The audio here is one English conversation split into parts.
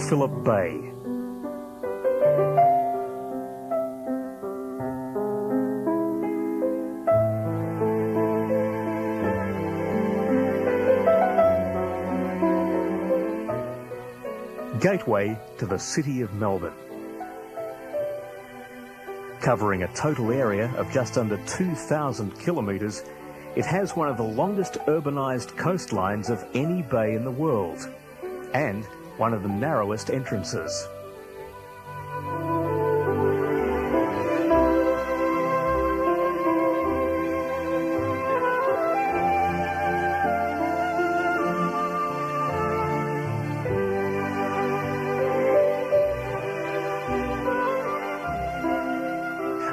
Port Phillip Bay. Gateway to the city of Melbourne. Covering a total area of just under 2,000 kilometres, it has one of the longest urbanised coastlines of any bay in the world, and one of the narrowest entrances.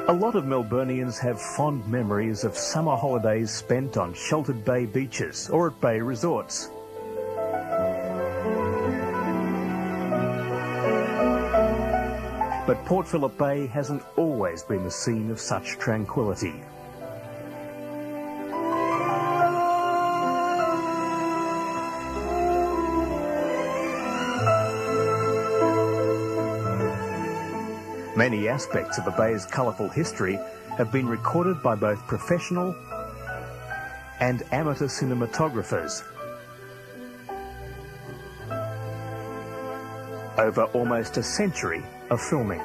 A lot of Melburnians have fond memories of summer holidays spent on sheltered bay beaches or at bay resorts. But Port Phillip Bay hasn't always been the scene of such tranquility. Many aspects of the bay's colourful history have been recorded by both professional and amateur cinematographers over almost a century of filming.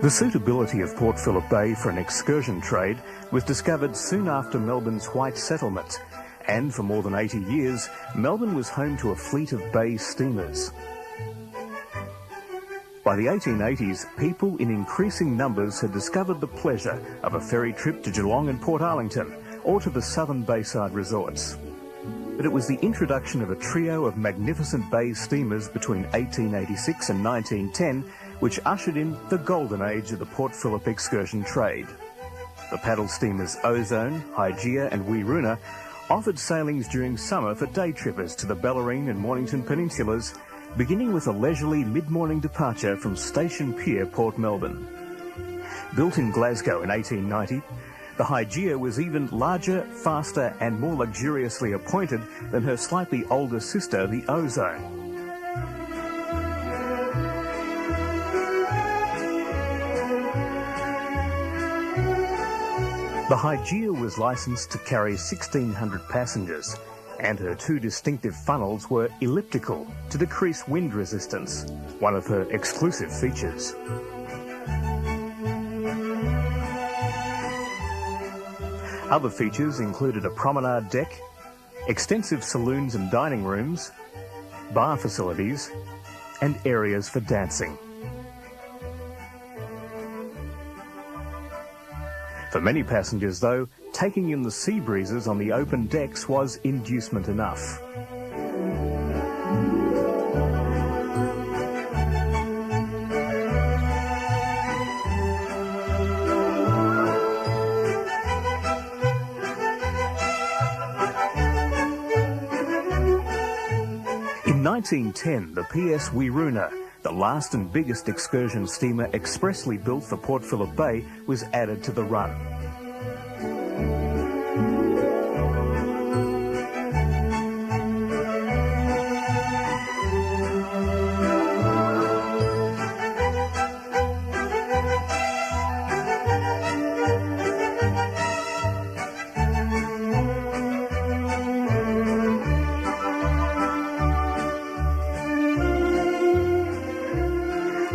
The suitability of Port Phillip Bay for an excursion trade was discovered soon after Melbourne's white settlement, and for more than 80 years, Melbourne was home to a fleet of bay steamers. By the 1880s, people in increasing numbers had discovered the pleasure of a ferry trip to Geelong and Port Arlington, or to the southern Bayside resorts. But it was the introduction of a trio of magnificent bay steamers between 1886 and 1910 which ushered in the golden age of the Port Phillip excursion trade. The paddle steamers Ozone, Hygeia and Wiruna offered sailings during summer for day trippers to the Bellarine and Mornington peninsulas, beginning with a leisurely mid-morning departure from Station Pier, Port Melbourne. Built in Glasgow in 1890, the Hygeia was even larger, faster and more luxuriously appointed than her slightly older sister, the Ozone. The Hygeia was licensed to carry 1,600 passengers, and her two distinctive funnels were elliptical to decrease wind resistance, one of her exclusive features. Other features included a promenade deck, extensive saloons and dining rooms, bar facilities, and areas for dancing. For many passengers, though, taking in the sea breezes on the open decks was inducement enough. In 1910, the PS Wiruna, the last and biggest excursion steamer expressly built for Port Phillip Bay, was added to the run.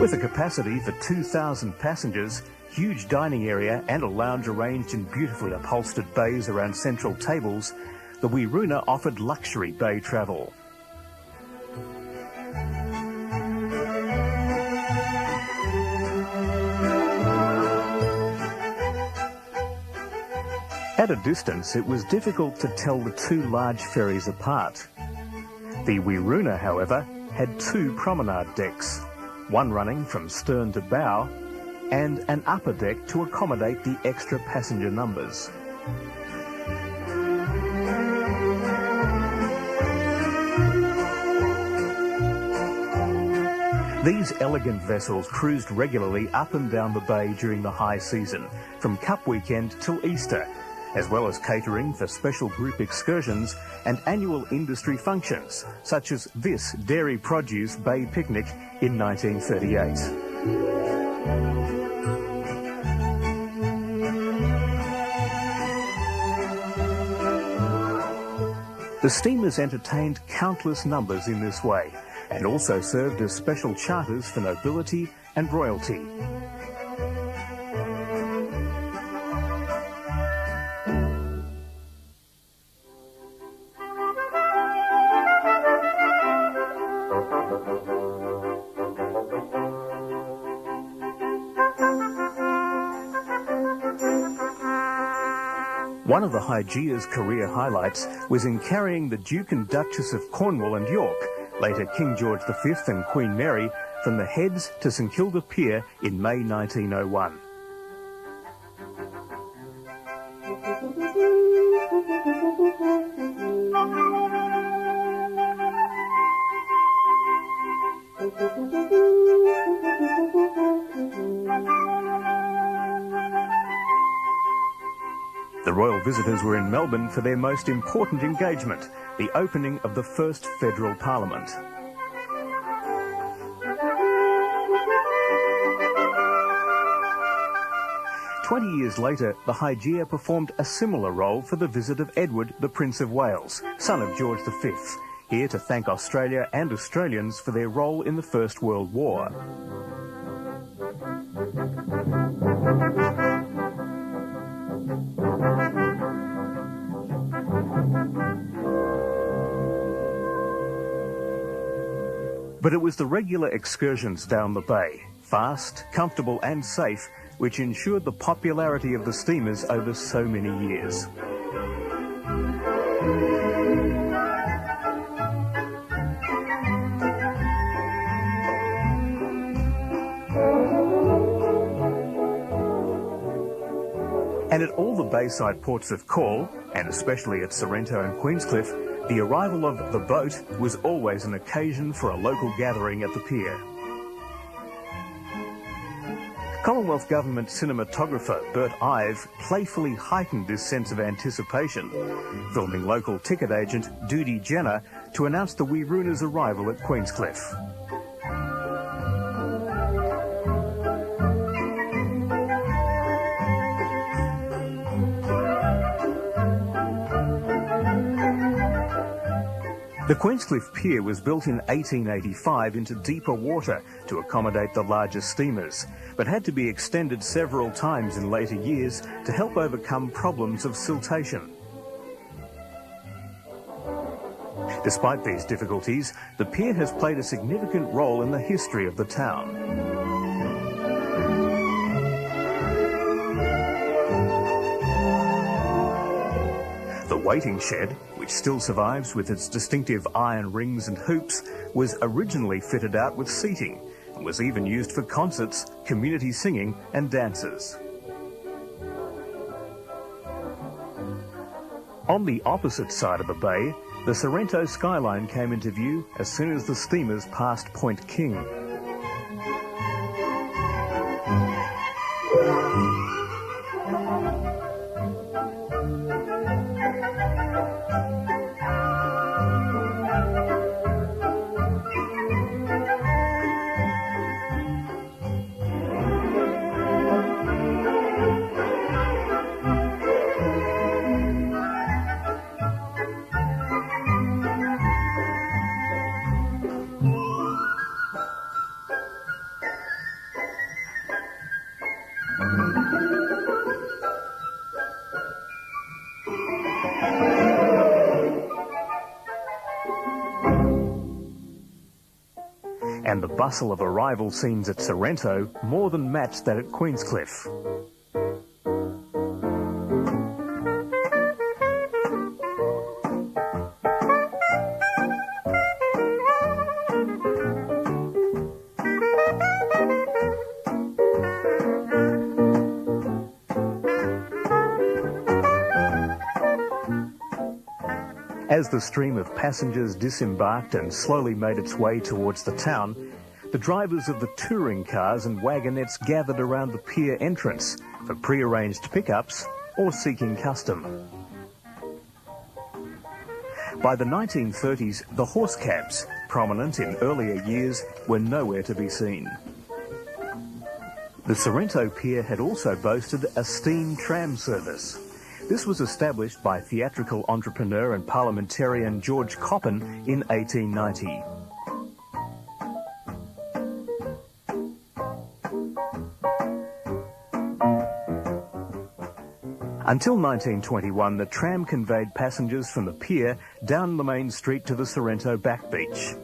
With a capacity for 2,000 passengers, huge dining area and a lounge arranged in beautifully upholstered bays around central tables, the Wiruna offered luxury bay travel. At a distance, it was difficult to tell the two large ferries apart. The Wiruna, however, had two promenade decks, one running from stern to bow, and an upper deck to accommodate the extra passenger numbers. These elegant vessels cruised regularly up and down the bay during the high season, from Cup Weekend till Easter, as well as catering for special group excursions and annual industry functions, such as this Dairy Produce Bay Picnic in 1938. The steamers entertained countless numbers in this way, and also served as special charters for nobility and royalty. One of the Hygeia's career highlights was in carrying the Duke and Duchess of Cornwall and York, later King George V and Queen Mary, from the Heads to St Kilda Pier in May 1901. The royal visitors were in Melbourne for their most important engagement, the opening of the first federal parliament. "20 years later, the Hygeia performed a similar role for the visit of Edward, the Prince of Wales, son of George V, here to thank Australia and Australians for their role in the First World War. But it was the regular excursions down the bay, fast, comfortable and safe, which ensured the popularity of the steamers over so many years. And at all the Bayside ports of call, and especially at Sorrento and Queenscliff, the arrival of the boat was always an occasion for a local gathering at the pier. Commonwealth Government cinematographer Bert Ive playfully heightened this sense of anticipation, filming local ticket agent Doody Jenner to announce the Wiruna's arrival at Queenscliff. The Queenscliff Pier was built in 1885 into deeper water to accommodate the larger steamers, but had to be extended several times in later years to help overcome problems of siltation. Despite these difficulties, the pier has played a significant role in the history of the town. The waiting shed, which still survives with its distinctive iron rings and hoops, was originally fitted out with seating and was even used for concerts, community singing and dances. On the opposite side of the bay, the Sorrento skyline came into view as soon as the steamers passed Point King. And the bustle of arrival scenes at Sorrento more than matched that at Queenscliff. As the stream of passengers disembarked and slowly made its way towards the town, the drivers of the touring cars and wagonettes gathered around the pier entrance for pre-arranged pickups or seeking custom. By the 1930s, the horse cabs, prominent in earlier years, were nowhere to be seen. The Sorrento Pier had also boasted a steam tram service. This was established by theatrical entrepreneur and parliamentarian George Coppin in 1890. Until 1921, the tram conveyed passengers from the pier down the main street to the Sorrento back beach.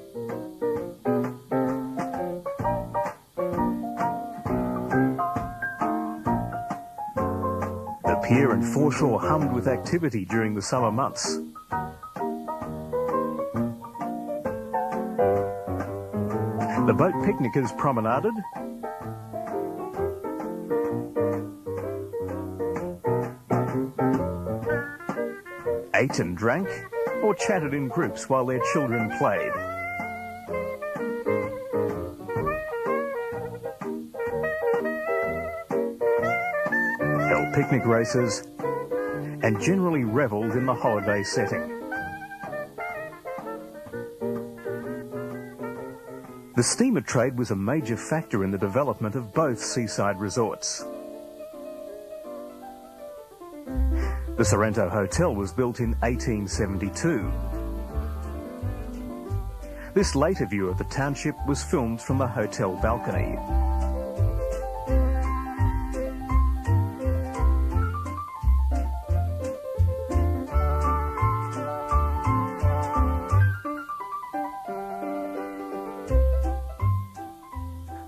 The pier and foreshore hummed with activity during the summer months. The boat picnickers promenaded, ate and drank, or chatted in groups while their children played. Held picnic races and generally revelled in the holiday setting. The steamer trade was a major factor in the development of both seaside resorts. The Sorrento Hotel was built in 1872. This later view of the township was filmed from the hotel balcony.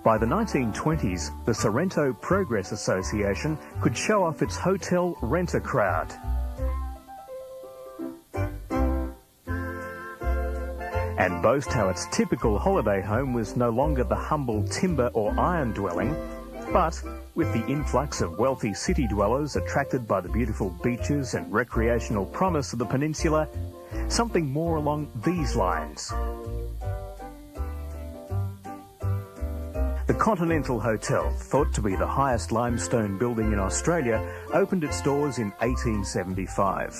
By the 1920s, the Sorrento Progress Association could show off its hotel renter crowd. And boast how its typical holiday home was no longer the humble timber or iron dwelling, but with the influx of wealthy city dwellers attracted by the beautiful beaches and recreational promise of the peninsula, something more along these lines. The Continental Hotel, thought to be the highest limestone building in Australia, opened its doors in 1875.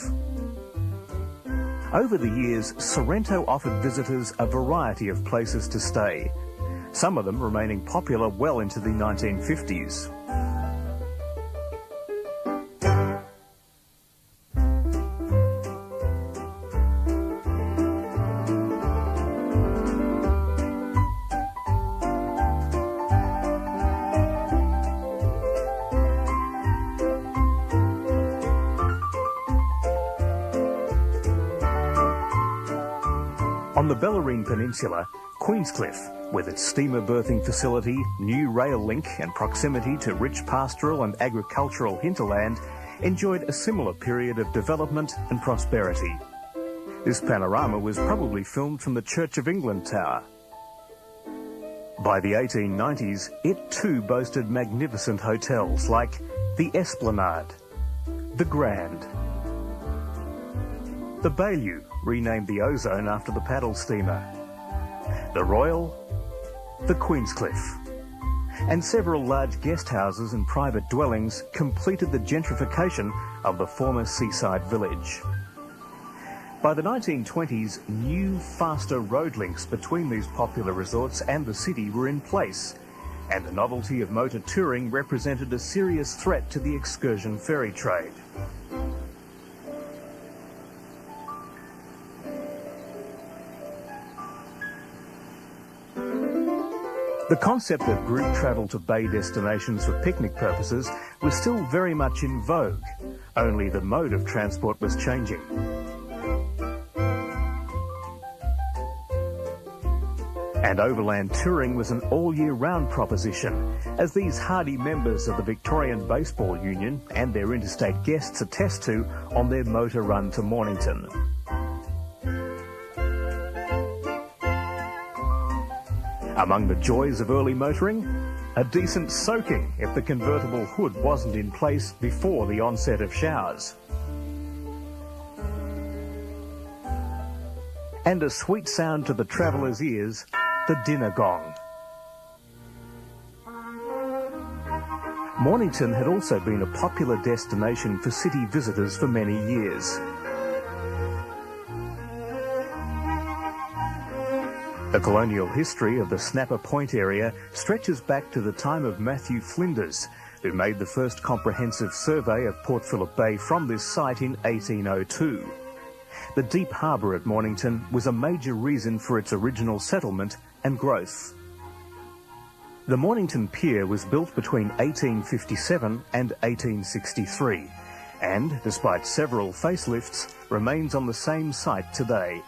Over the years, Sorrento offered visitors a variety of places to stay, some of them remaining popular well into the 1950s. On the Bellarine Peninsula, Queenscliff, with its steamer berthing facility, new rail link and proximity to rich pastoral and agricultural hinterland, enjoyed a similar period of development and prosperity. This panorama was probably filmed from the Church of England Tower. By the 1890s, it too boasted magnificent hotels like the Esplanade, the Grand, the Bayou, renamed the Ozone after the paddle steamer, the Royal, the Queenscliff, and several large guest houses and private dwellings completed the gentrification of the former seaside village. By the 1920s, new, faster road links between these popular resorts and the city were in place, and the novelty of motor touring represented a serious threat to the excursion ferry trade. The concept of group travel to bay destinations for picnic purposes was still very much in vogue, only the mode of transport was changing. And overland touring was an all-year-round proposition, as these hardy members of the Victorian Baseball Union and their interstate guests attest to on their motor run to Mornington. Among the joys of early motoring, a decent soaking if the convertible hood wasn't in place before the onset of showers. And a sweet sound to the traveller's ears, the dinner gong. Mornington had also been a popular destination for city visitors for many years. The colonial history of the Snapper Point area stretches back to the time of Matthew Flinders, who made the first comprehensive survey of Port Phillip Bay from this site in 1802. The deep harbour at Mornington was a major reason for its original settlement and growth. The Mornington Pier was built between 1857 and 1863, and, despite several facelifts, remains on the same site today.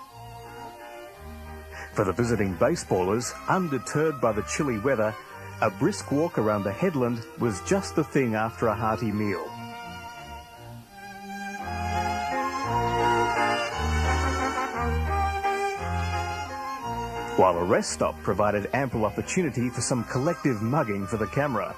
For the visiting baseballers, undeterred by the chilly weather, a brisk walk around the headland was just the thing after a hearty meal. While a rest stop provided ample opportunity for some collective mugging for the camera.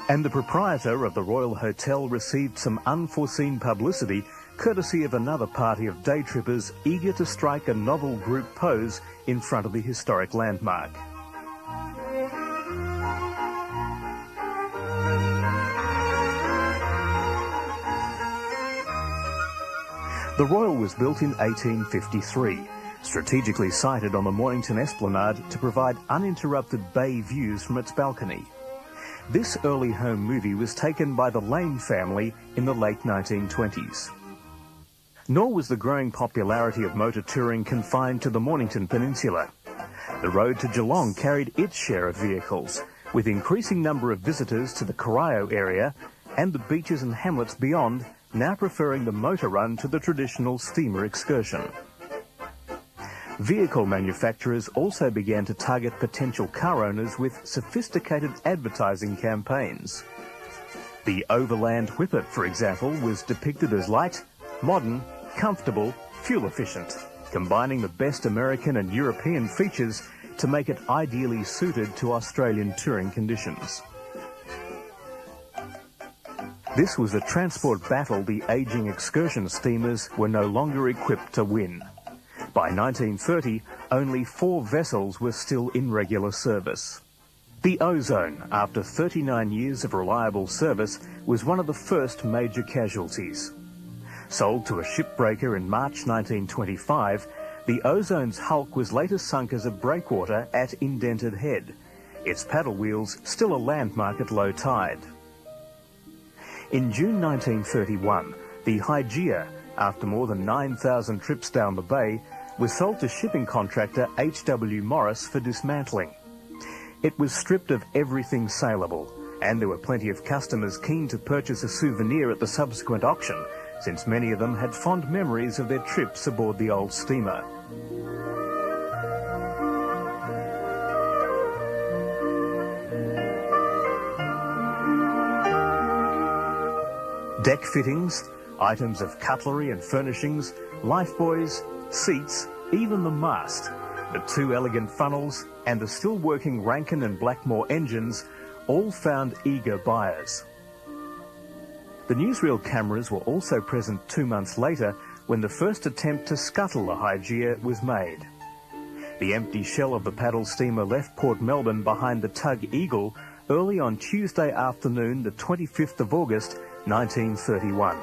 And the proprietor of the Royal Hotel received some unforeseen publicity courtesy of another party of day trippers eager to strike a novel group pose in front of the historic landmark. The Royal was built in 1853, strategically sited on the Mornington Esplanade to provide uninterrupted bay views from its balcony. This early home movie was taken by the Lane family in the late 1920s. Nor was the growing popularity of motor touring confined to the Mornington Peninsula. The road to Geelong carried its share of vehicles, with increasing number of visitors to the Corio area and the beaches and hamlets beyond now preferring the motor run to the traditional steamer excursion. Vehicle manufacturers also began to target potential car owners with sophisticated advertising campaigns. The Overland Whippet, for example, was depicted as light, modern, comfortable, fuel-efficient, combining the best American and European features to make it ideally suited to Australian touring conditions. This was a transport battle the ageing excursion steamers were no longer equipped to win. By 1930, only 4 vessels were still in regular service. The Ozone, after 39 years of reliable service, was one of the first major casualties. Sold to a shipbreaker in March 1925, the Ozone's hulk was later sunk as a breakwater at Indented Head, its paddle wheels still a landmark at low tide. In June 1931, the Hygeia, after more than 9,000 trips down the bay, was sold to shipping contractor H.W. Morris for dismantling. It was stripped of everything saleable, and there were plenty of customers keen to purchase a souvenir at the subsequent auction, since many of them had fond memories of their trips aboard the old steamer. Deck fittings, items of cutlery and furnishings, lifebuoys, seats, even the mast, the 2 elegant funnels and the still working Rankine and Blackmore engines all found eager buyers. The newsreel cameras were also present 2 months later when the first attempt to scuttle the Hygeia was made. The empty shell of the paddle steamer left Port Melbourne behind the tug Eagle early on Tuesday afternoon, the 25th of August, 1931.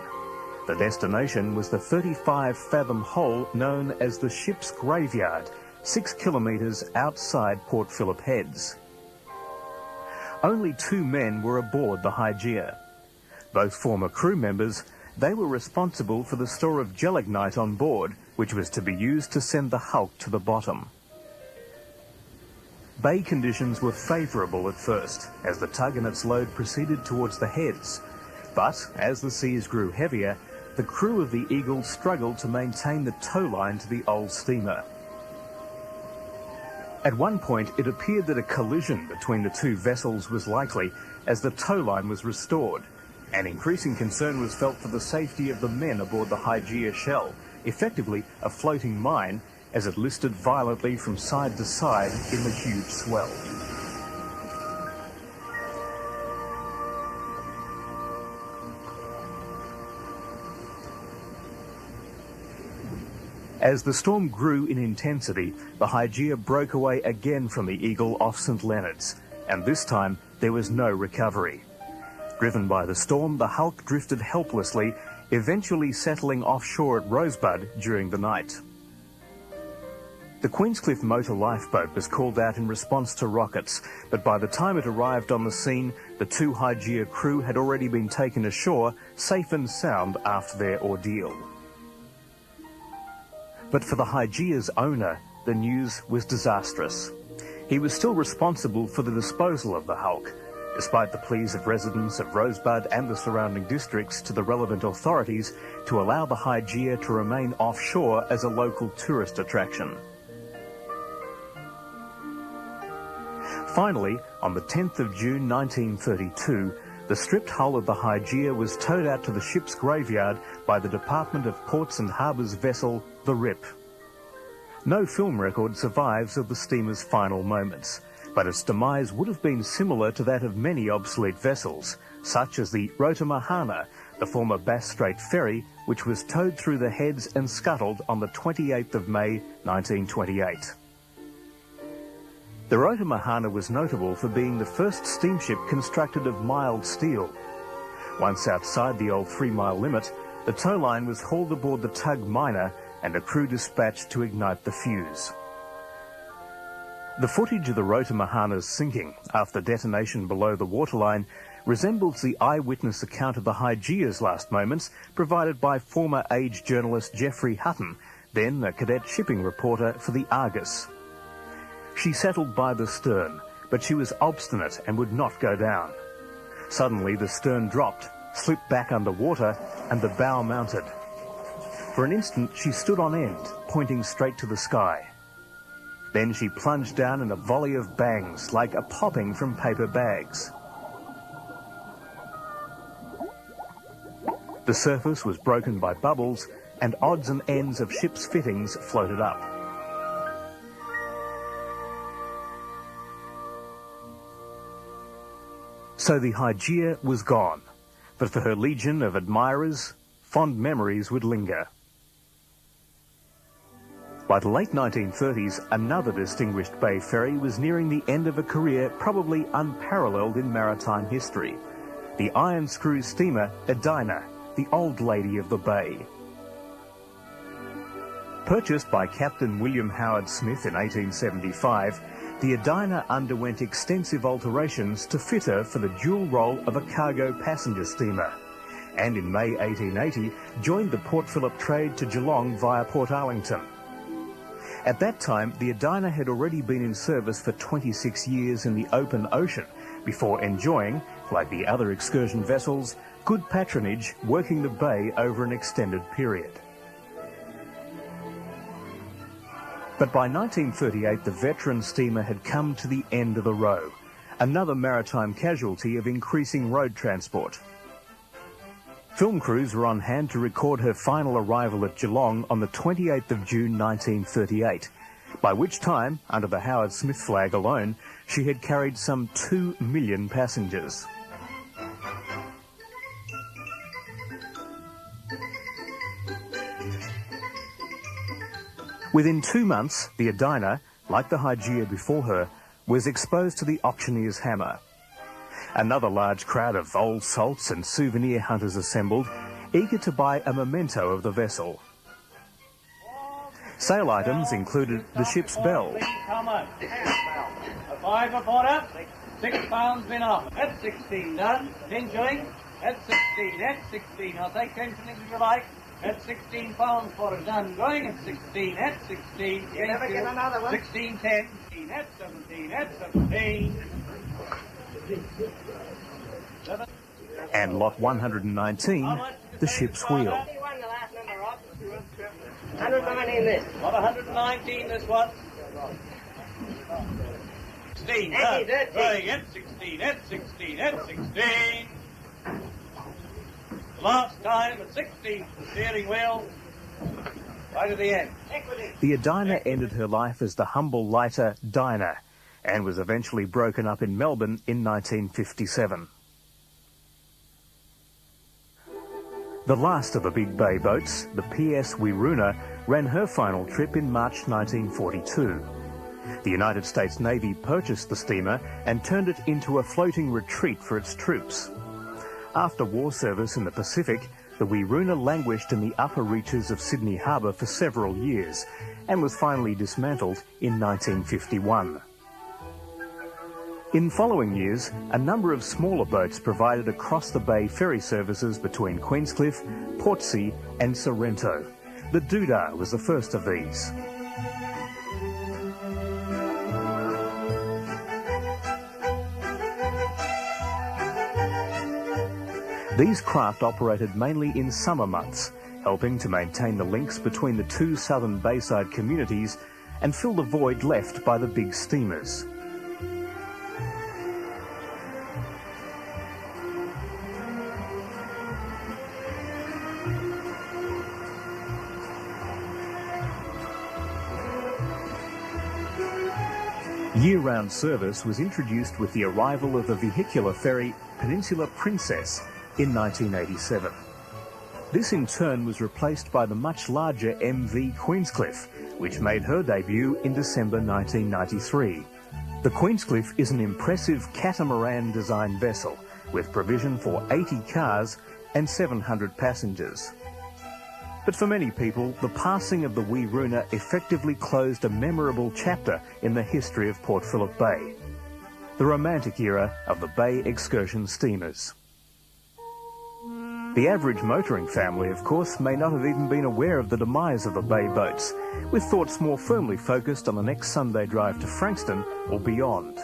The destination was the 35-fathom hole known as the Ship's Graveyard, 6 kilometres outside Port Phillip Heads. Only 2 men were aboard the Hygeia. Both former crew members, they were responsible for the store of gelignite on board, which was to be used to send the hulk to the bottom. Bay conditions were favourable at first, as the tug and its load proceeded towards the heads. But as the seas grew heavier, the crew of the Eagle struggled to maintain the tow line to the old steamer. At one point, it appeared that a collision between the 2 vessels was likely as the tow line was restored. An increasing concern was felt for the safety of the men aboard the Hygeia shell, effectively a floating mine, as it listed violently from side to side in the huge swell. As the storm grew in intensity, the Hygeia broke away again from the Eagle off St Leonards, and this time there was no recovery. Driven by the storm, the hulk drifted helplessly, eventually settling offshore at Rosebud during the night. The Queenscliff motor lifeboat was called out in response to rockets, but by the time it arrived on the scene, the two Hygeia crew had already been taken ashore, safe and sound after their ordeal. But for the Hygeia's owner, the news was disastrous. He was still responsible for the disposal of the hulk, despite the pleas of residents of Rosebud and the surrounding districts to the relevant authorities to allow the Hygeia to remain offshore as a local tourist attraction. Finally, on the 10th of June 1932, the stripped hull of the Hygeia was towed out to the ship's graveyard by the Department of Ports and Harbours vessel, the Rip. No film record survives of the steamer's final moments, but its demise would have been similar to that of many obsolete vessels, such as the Rota Mahana, the former Bass Strait ferry, which was towed through the Heads and scuttled on the 28th of May 1928. The Rota Mahana was notable for being the first steamship constructed of mild steel. Once outside the old 3-mile limit, the tow line was hauled aboard the tug Miner and a crew dispatched to ignite the fuse. The footage of the Rota Mahana's sinking after detonation below the waterline resembles the eyewitness account of the Hygeia's last moments provided by former Age journalist Geoffrey Hutton, then a cadet shipping reporter for the Argus. She settled by the stern, but she was obstinate and would not go down. Suddenly the stern dropped, slipped back under water, and the bow mounted. For an instant she stood on end, pointing straight to the sky. Then she plunged down in a volley of bangs, like a popping from paper bags. The surface was broken by bubbles, and odds and ends of ship's fittings floated up. So the Hygeia was gone, but for her legion of admirers, fond memories would linger. By the late 1930s, another distinguished bay ferry was nearing the end of a career probably unparalleled in maritime history. The iron screw steamer Edina, the old lady of the bay. Purchased by Captain William Howard Smith in 1875, the Edina underwent extensive alterations to fit her for the dual role of a cargo passenger steamer, and in May 1880 joined the Port Phillip trade to Geelong via Port Arlington. At that time, the Edina had already been in service for 26 years in the open ocean before enjoying, like the other excursion vessels, good patronage working the bay over an extended period. But by 1938, the veteran steamer had come to the end of the row, another maritime casualty of increasing road transport. Film crews were on hand to record her final arrival at Geelong on the 28th of June 1938, by which time, under the Howard Smith flag alone, she had carried some 2 million passengers. Within 2 months, the Edina, like the Hygeia before her, was exposed to the auctioneer's hammer. Another large crowd of old salts and souvenir hunters assembled, eager to buy a memento of the vessel. Sale items included the ship's bell. A 5 a porter, £6 been off. That's 16 done. 10 shillings. That's 16. That's 16. I'll take 10 shillings if you like. That's £16 for it done. Going at 16. That's 16. You never get another one. 16, 10. That's 17. That's 17. And lot 119, the ship's wheel. 119 this. Lot 119 this one. 16. Going at 16. That's 16. That's 16. Last time at 16, the steering wheel, right at the end. The Edina ended her life as the humble lighter Dinah and was eventually broken up in Melbourne in 1957. The last of the big bay boats, the PS Wiruna, ran her final trip in March 1942. The United States Navy purchased the steamer and turned it into a floating retreat for its troops. After war service in the Pacific, the Wiruna languished in the upper reaches of Sydney Harbour for several years and was finally dismantled in 1951. In following years, a number of smaller boats provided across the bay ferry services between Queenscliff, Portsea and Sorrento. The Doodah was the first of these. These craft operated mainly in summer months, helping to maintain the links between the two southern Bayside communities and fill the void left by the big steamers. Year-round service was introduced with the arrival of the vehicular ferry Peninsula Princess in 1987. This in turn was replaced by the much larger MV Queenscliff, which made her debut in December 1993. The Queenscliff is an impressive catamaran-designed vessel with provision for 80 cars and 700 passengers. But for many people, the passing of the Wiruna effectively closed a memorable chapter in the history of Port Phillip Bay, the romantic era of the bay excursion steamers. The average motoring family, of course, may not have even been aware of the demise of the bay boats, with thoughts more firmly focused on the next Sunday drive to Frankston or beyond.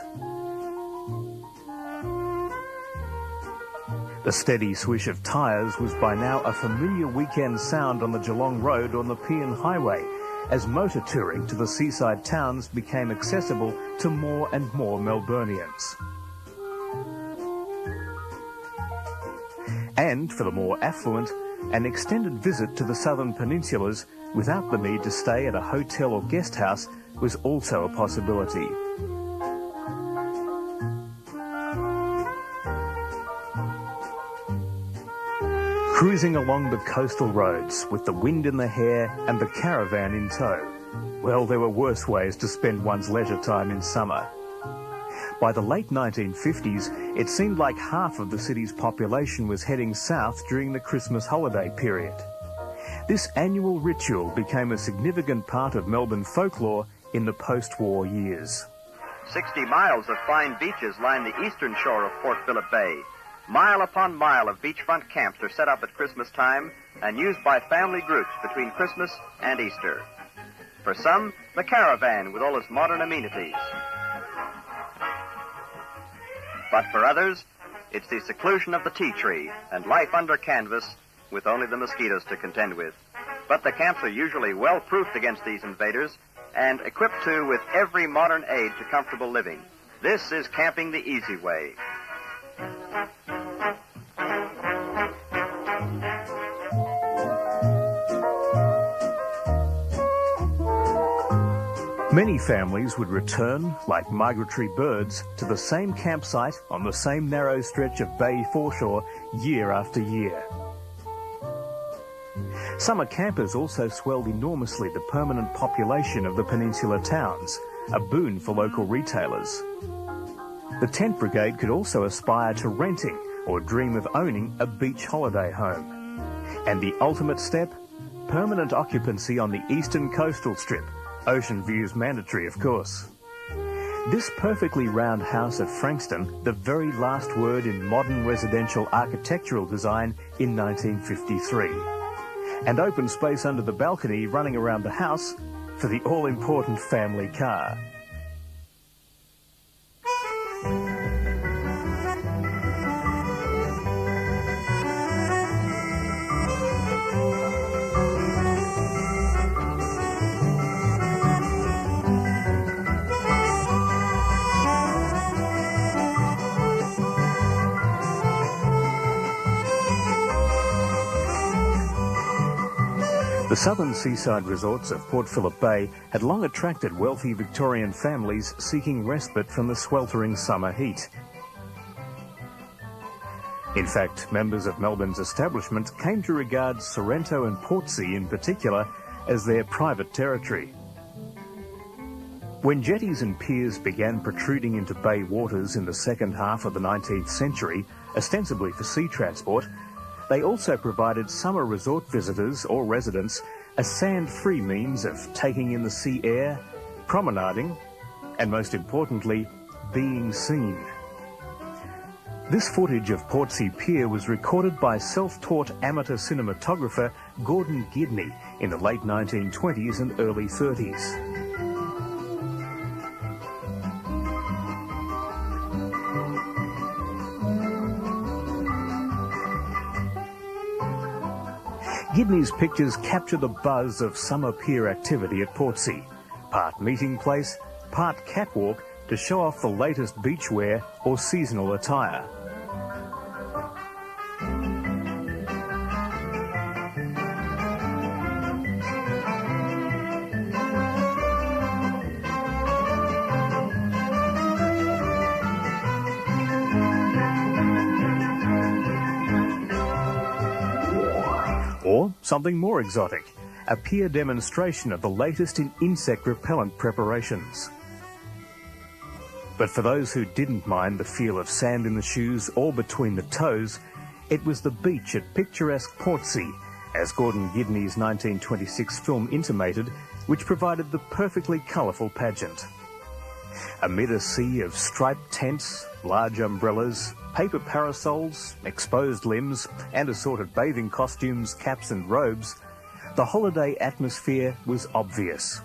The steady swish of tyres was by now a familiar weekend sound on the Geelong Road or Nepean Highway, as motor touring to the seaside towns became accessible to more and more Melburnians. And, for the more affluent, an extended visit to the southern peninsulas without the need to stay at a hotel or guest house was also a possibility. Cruising along the coastal roads with the wind in the hair and the caravan in tow. Well, there were worse ways to spend one's leisure time in summer. By the late 1950s, it seemed like half of the city's population was heading south during the Christmas holiday period. This annual ritual became a significant part of Melbourne folklore in the post-war years. 60 miles of fine beaches line the eastern shore of Port Phillip Bay. Mile upon mile of beachfront camps are set up at Christmas time and used by family groups between Christmas and Easter. For some, the caravan with all its modern amenities. But for others, it's the seclusion of the tea tree and life under canvas with only the mosquitoes to contend with. But the camps are usually well-proofed against these invaders and equipped too with every modern aid to comfortable living. This is camping the easy way. Many families would return, like migratory birds, to the same campsite on the same narrow stretch of bay foreshore year after year. Summer campers also swelled enormously the permanent population of the peninsular towns, a boon for local retailers. The tent brigade could also aspire to renting or dream of owning a beach holiday home. And the ultimate step? Permanent occupancy on the eastern coastal strip. Ocean views mandatory, of course. This perfectly round house at Frankston, the very last word in modern residential architectural design in 1953. And open space under the balcony running around the house for the all-important family car. The southern seaside resorts of Port Phillip Bay had long attracted wealthy Victorian families seeking respite from the sweltering summer heat. In fact, members of Melbourne's establishment came to regard Sorrento and Portsea in particular as their private territory. When jetties and piers began protruding into bay waters in the second half of the 19th century, ostensibly for sea transport, they also provided summer resort visitors or residents a sand-free means of taking in the sea air, promenading, and most importantly, being seen. This footage of Portsea Pier was recorded by self-taught amateur cinematographer Gordon Gidney in the late 1920s and early 30s. Gidney's pictures capture the buzz of summer pier activity at Portsea, part meeting place, part catwalk to show off the latest beachwear or seasonal attire. Or something more exotic, a pier demonstration of the latest in insect repellent preparations. But for those who didn't mind the feel of sand in the shoes or between the toes, it was the beach at picturesque Portsea, as Gordon Gidney's 1926 film intimated, which provided the perfectly colourful pageant. Amid a sea of striped tents, large umbrellas, paper parasols, exposed limbs, and assorted bathing costumes, caps and robes, the holiday atmosphere was obvious.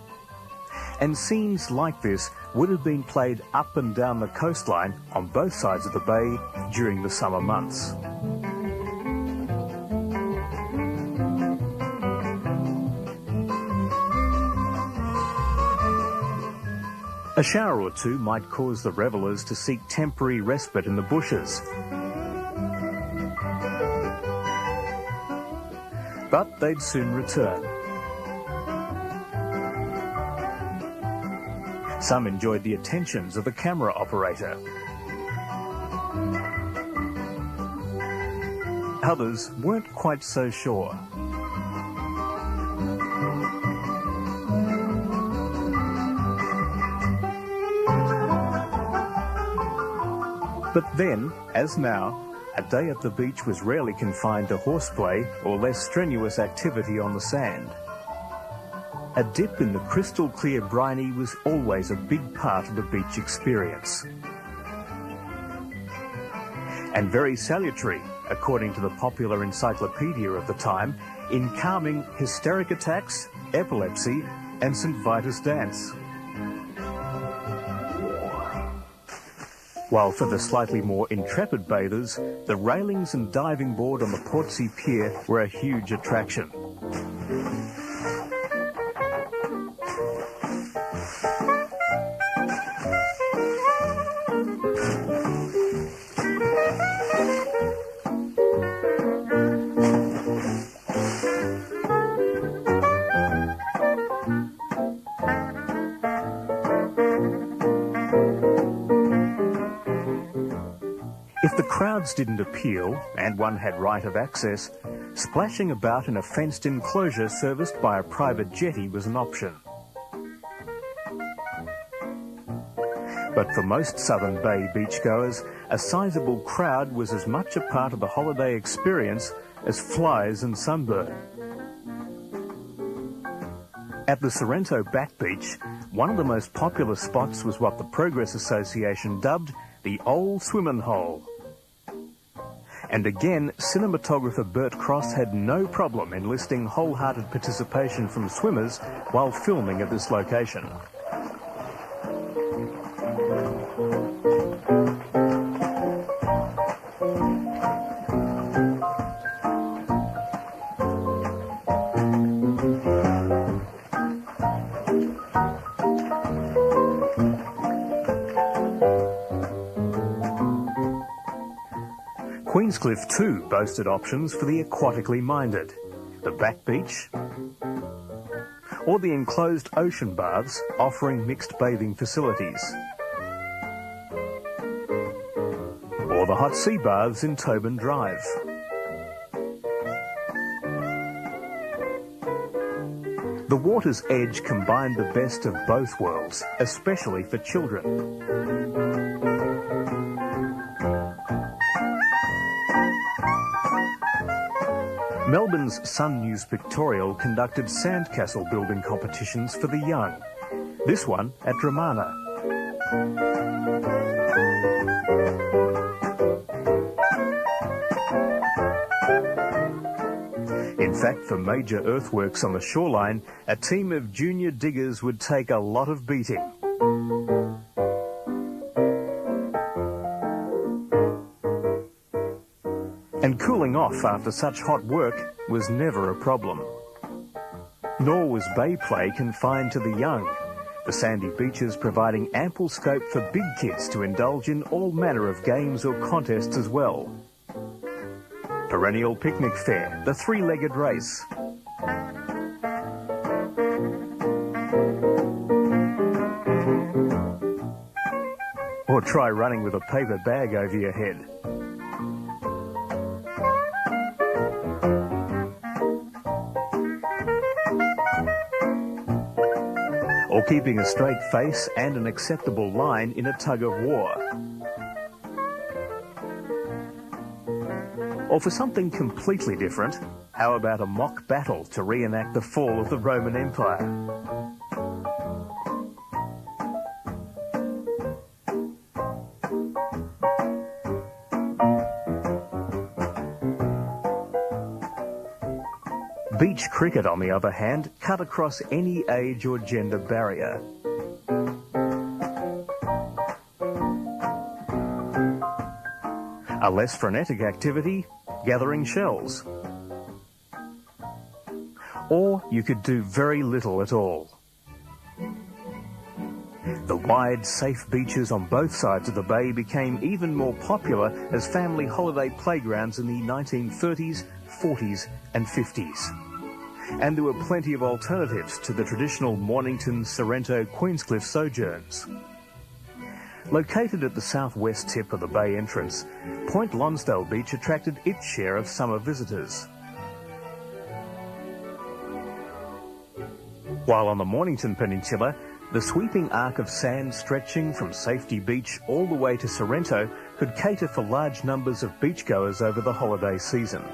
And scenes like this would have been played up and down the coastline on both sides of the bay during the summer months. A shower or two might cause the revellers to seek temporary respite in the bushes. But they'd soon return. Some enjoyed the attentions of the camera operator. Others weren't quite so sure. But then, as now, a day at the beach was rarely confined to horseplay or less strenuous activity on the sand. A dip in the crystal clear briny was always a big part of the beach experience. And very salutary, according to the popular encyclopedia of the time, in calming hysteric attacks, epilepsy, and St. Vitus dance. While for the slightly more intrepid bathers, the railings and diving board on the Portsea Pier were a huge attraction. If the crowds didn't appeal, and one had right of access, splashing about in a fenced enclosure serviced by a private jetty was an option. But for most Southern Bay beachgoers, a sizable crowd was as much a part of the holiday experience as flies and sunburn. At the Sorrento Back Beach, one of the most popular spots was what the Progress Association dubbed the Old Swimmin' Hole. And again, cinematographer Bert Cross had no problem enlisting wholehearted participation from swimmers while filming at this location. Queenscliff too boasted options for the aquatically minded, the back beach, or the enclosed ocean baths offering mixed bathing facilities, or the hot sea baths in Tobin Drive. The water's edge combined the best of both worlds, especially for children. Melbourne's Sun News Pictorial conducted sandcastle building competitions for the young. This one at Dramana. In fact, for major earthworks on the shoreline, a team of junior diggers would take a lot of beating. And cooling off after such hot work was never a problem. Nor was bay play confined to the young, the sandy beaches providing ample scope for big kids to indulge in all manner of games or contests as well. Perennial picnic fare, the three-legged race. Or try running with a paper bag over your head. Or keeping a straight face and an acceptable line in a tug of war. Or for something completely different, how about a mock battle to reenact the fall of the Roman Empire? Beach cricket, on the other hand, cut across any age or gender barrier. A less frenetic activity, gathering shells. Or you could do very little at all. The wide, safe beaches on both sides of the bay became even more popular as family holiday playgrounds in the 1930s, 40s and 50s. And there were plenty of alternatives to the traditional Mornington, Sorrento, Queenscliff sojourns. Located at the southwest tip of the bay entrance, Point Lonsdale Beach attracted its share of summer visitors. While on the Mornington Peninsula, the sweeping arc of sand stretching from Safety Beach all the way to Sorrento could cater for large numbers of beachgoers over the holiday season.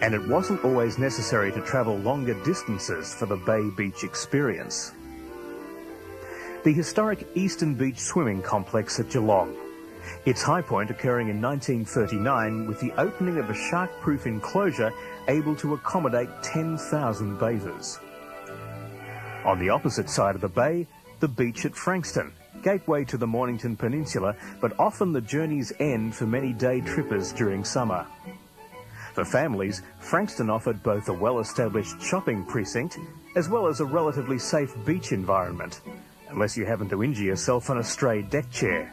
And it wasn't always necessary to travel longer distances for the Bay Beach experience. The historic Eastern Beach Swimming Complex at Geelong, its high point occurring in 1939 with the opening of a shark-proof enclosure able to accommodate 10,000 bathers. On the opposite side of the bay, the beach at Frankston, gateway to the Mornington Peninsula, but often the journey's end for many day trippers during summer. For families, Frankston offered both a well-established shopping precinct as well as a relatively safe beach environment, unless you happen to injure yourself on a stray deck chair.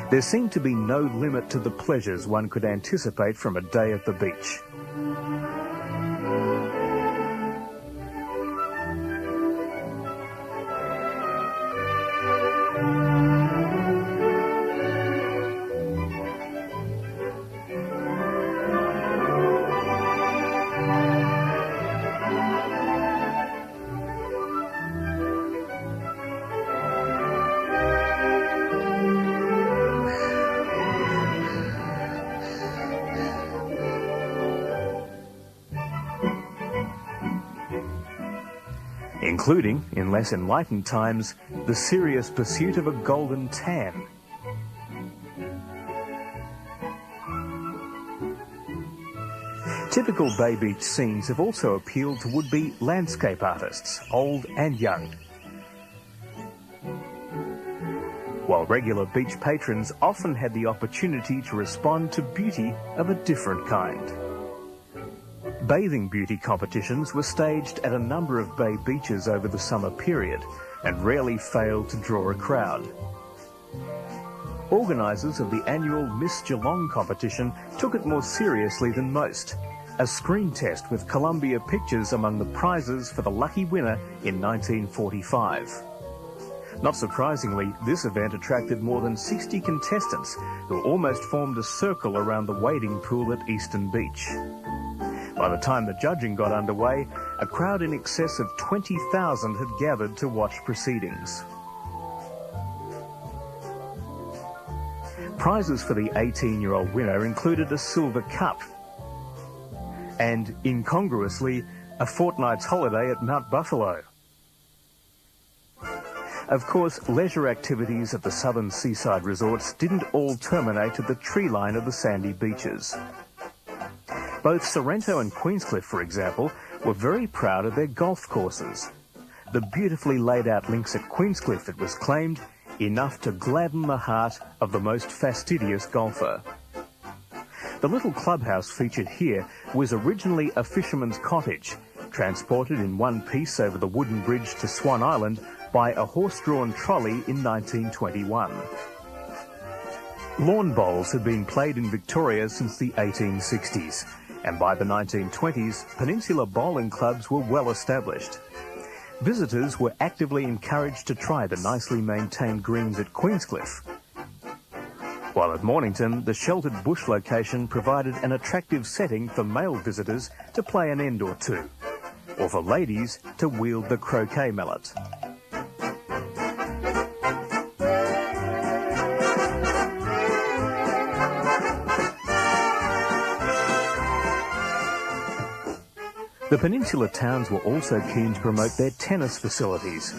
There seemed to be no limit to the pleasures one could anticipate from a day at the beach. Including, in less enlightened times, the serious pursuit of a golden tan. Typical Bay Beach scenes have also appealed to would-be landscape artists, old and young. While regular beach patrons often had the opportunity to respond to beauty of a different kind. Bathing beauty competitions were staged at a number of bay beaches over the summer period and rarely failed to draw a crowd. Organisers of the annual Miss Geelong competition took it more seriously than most, a screen test with Columbia Pictures among the prizes for the lucky winner in 1945. Not surprisingly, this event attracted more than 60 contestants who almost formed a circle around the wading pool at Eastern Beach. By the time the judging got underway, a crowd in excess of 20,000 had gathered to watch proceedings. Prizes for the 18-year-old winner included a silver cup and, incongruously, a fortnight's holiday at Mount Buffalo. Of course, leisure activities at the southern seaside resorts didn't all terminate at the tree line of the sandy beaches. Both Sorrento and Queenscliff, for example, were very proud of their golf courses. The beautifully laid out links at Queenscliff, it was claimed, enough to gladden the heart of the most fastidious golfer. The little clubhouse featured here was originally a fisherman's cottage, transported in one piece over the wooden bridge to Swan Island by a horse-drawn trolley in 1921. Lawn bowls had been played in Victoria since the 1860s, and by the 1920s, peninsula bowling clubs were well established. Visitors were actively encouraged to try the nicely maintained greens at Queenscliff, while at Mornington, the sheltered bush location provided an attractive setting for male visitors to play an end or two, or for ladies to wield the croquet mallet. The peninsula towns were also keen to promote their tennis facilities,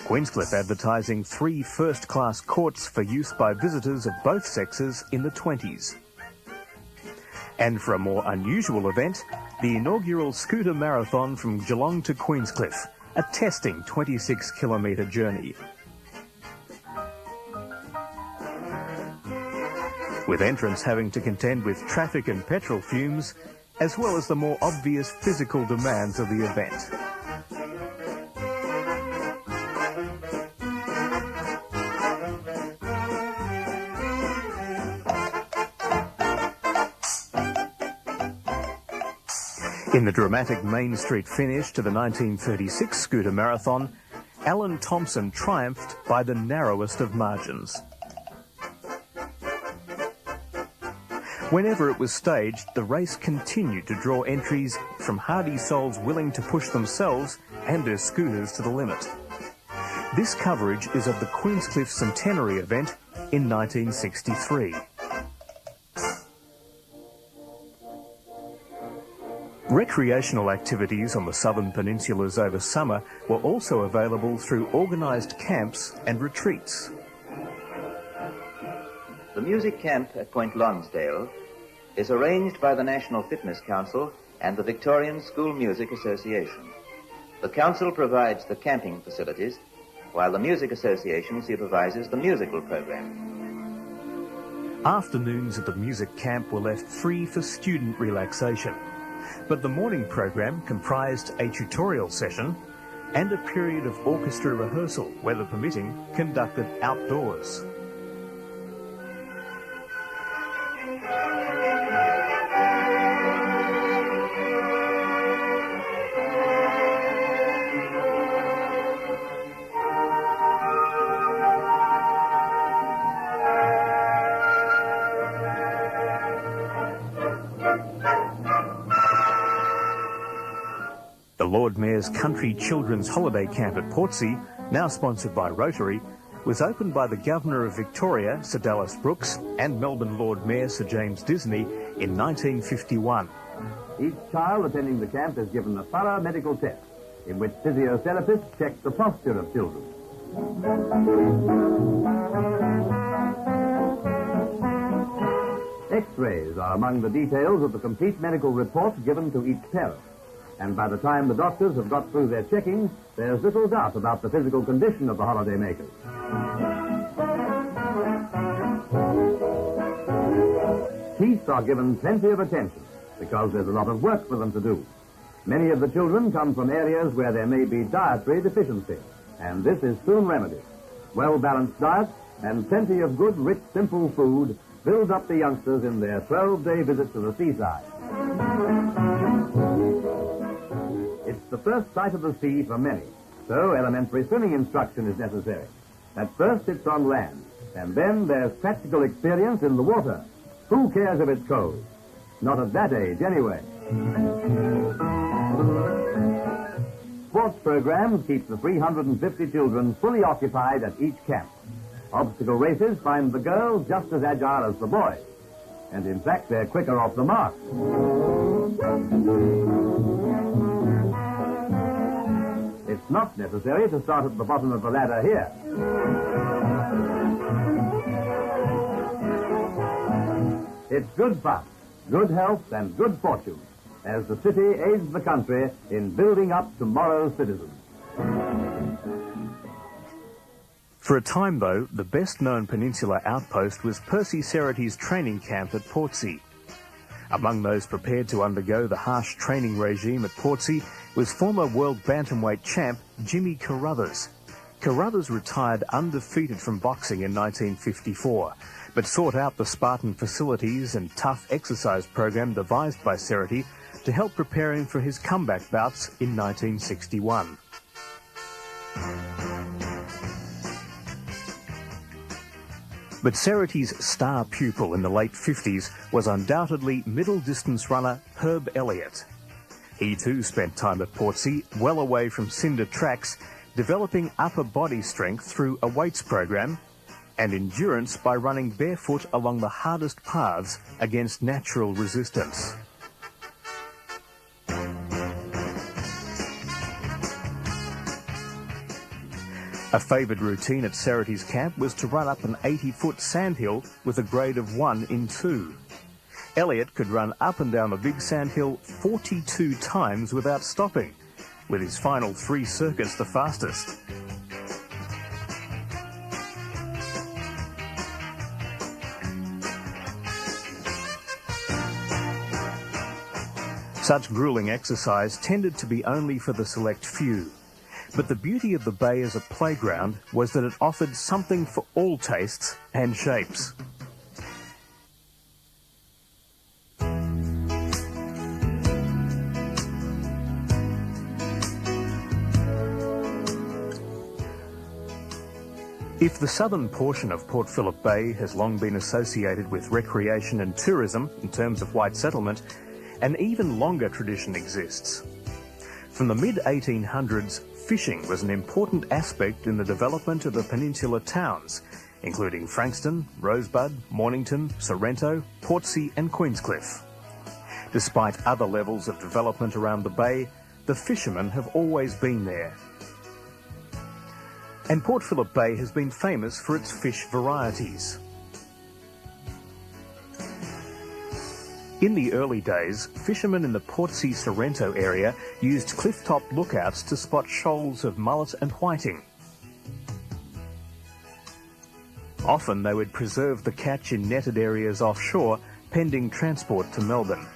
Queenscliff advertising 3 first-class courts for use by visitors of both sexes in the 20s. And for a more unusual event, the inaugural scooter marathon from Geelong to Queenscliff, a testing 26-kilometre journey. With entrants having to contend with traffic and petrol fumes, as well as the more obvious physical demands of the event. In the dramatic Main Street finish to the 1936 scooter marathon, Alan Thompson triumphed by the narrowest of margins. Whenever it was staged, the race continued to draw entries from hardy souls willing to push themselves and their scooters to the limit. This coverage is of the Queenscliff Centenary event in 1963. Recreational activities on the southern peninsulas over summer were also available through organised camps and retreats. The music camp at Point Lonsdale is arranged by the National Fitness Council and the Victorian School Music Association. The council provides the camping facilities, while the Music Association supervises the musical program. Afternoons at the music camp were left free for student relaxation, but the morning program comprised a tutorial session and a period of orchestra rehearsal, weather permitting, conducted outdoors. The Lord Mayor's Country Children's Holiday Camp at Portsea, now sponsored by Rotary, was opened by the Governor of Victoria, Sir Dallas Brooks, and Melbourne Lord Mayor Sir James Disney in 1951. Each child attending the camp is given a thorough medical test in which physiotherapists check the posture of children. X-rays are among the details of the complete medical report given to each parent. And by the time the doctors have got through their checking, there's little doubt about the physical condition of the holiday makers. Teeth are given plenty of attention because there's a lot of work for them to do. Many of the children come from areas where there may be dietary deficiency, and this is soon remedied. Well-balanced diet and plenty of good, rich, simple food builds up the youngsters in their 12-day visit to the seaside. It's the first sight of the sea for many, so elementary swimming instruction is necessary. At first it's on land, and then there's practical experience in the water. Who cares if it's cold? Not at that age, anyway. Sports programs keep the 350 children fully occupied at each camp. Obstacle races find the girls just as agile as the boys. And in fact, they're quicker off the mark. It's not necessary to start at the bottom of the ladder here. It's good fun, good health, and good fortune as the city aids the country in building up tomorrow's citizens. For a time, though, the best-known peninsular outpost was Percy Serity's training camp at Portsea. Among those prepared to undergo the harsh training regime at Portsea was former world bantamweight champ Jimmy Carruthers. Carruthers retired undefeated from boxing in 1954, but sought out the Spartan facilities and tough exercise program devised by Serity to help prepare him for his comeback bouts in 1961. But Serity's star pupil in the late 50s was undoubtedly middle-distance runner Herb Elliott. He too spent time at Portsea, well away from cinder tracks, developing upper body strength through a weights program and endurance by running barefoot along the hardest paths against natural resistance. A favoured routine at Serity's camp was to run up an 80-foot sandhill with a grade of 1 in 2. Elliott could run up and down the big sandhill 42 times without stopping, with his final 3 circuits the fastest. Such gruelling exercise tended to be only for the select few. But the beauty of the bay as a playground was that it offered something for all tastes and shapes. If the southern portion of Port Phillip Bay has long been associated with recreation and tourism in terms of white settlement, an even longer tradition exists. From the mid-1800s, fishing was an important aspect in the development of the peninsular towns, including Frankston, Rosebud, Mornington, Sorrento, Portsea and Queenscliff. Despite other levels of development around the bay, the fishermen have always been there. And Port Phillip Bay has been famous for its fish varieties. In the early days, fishermen in the Portsea-Sorrento area used cliff-top lookouts to spot shoals of mullet and whiting. Often they would preserve the catch in netted areas offshore, pending transport to Melbourne.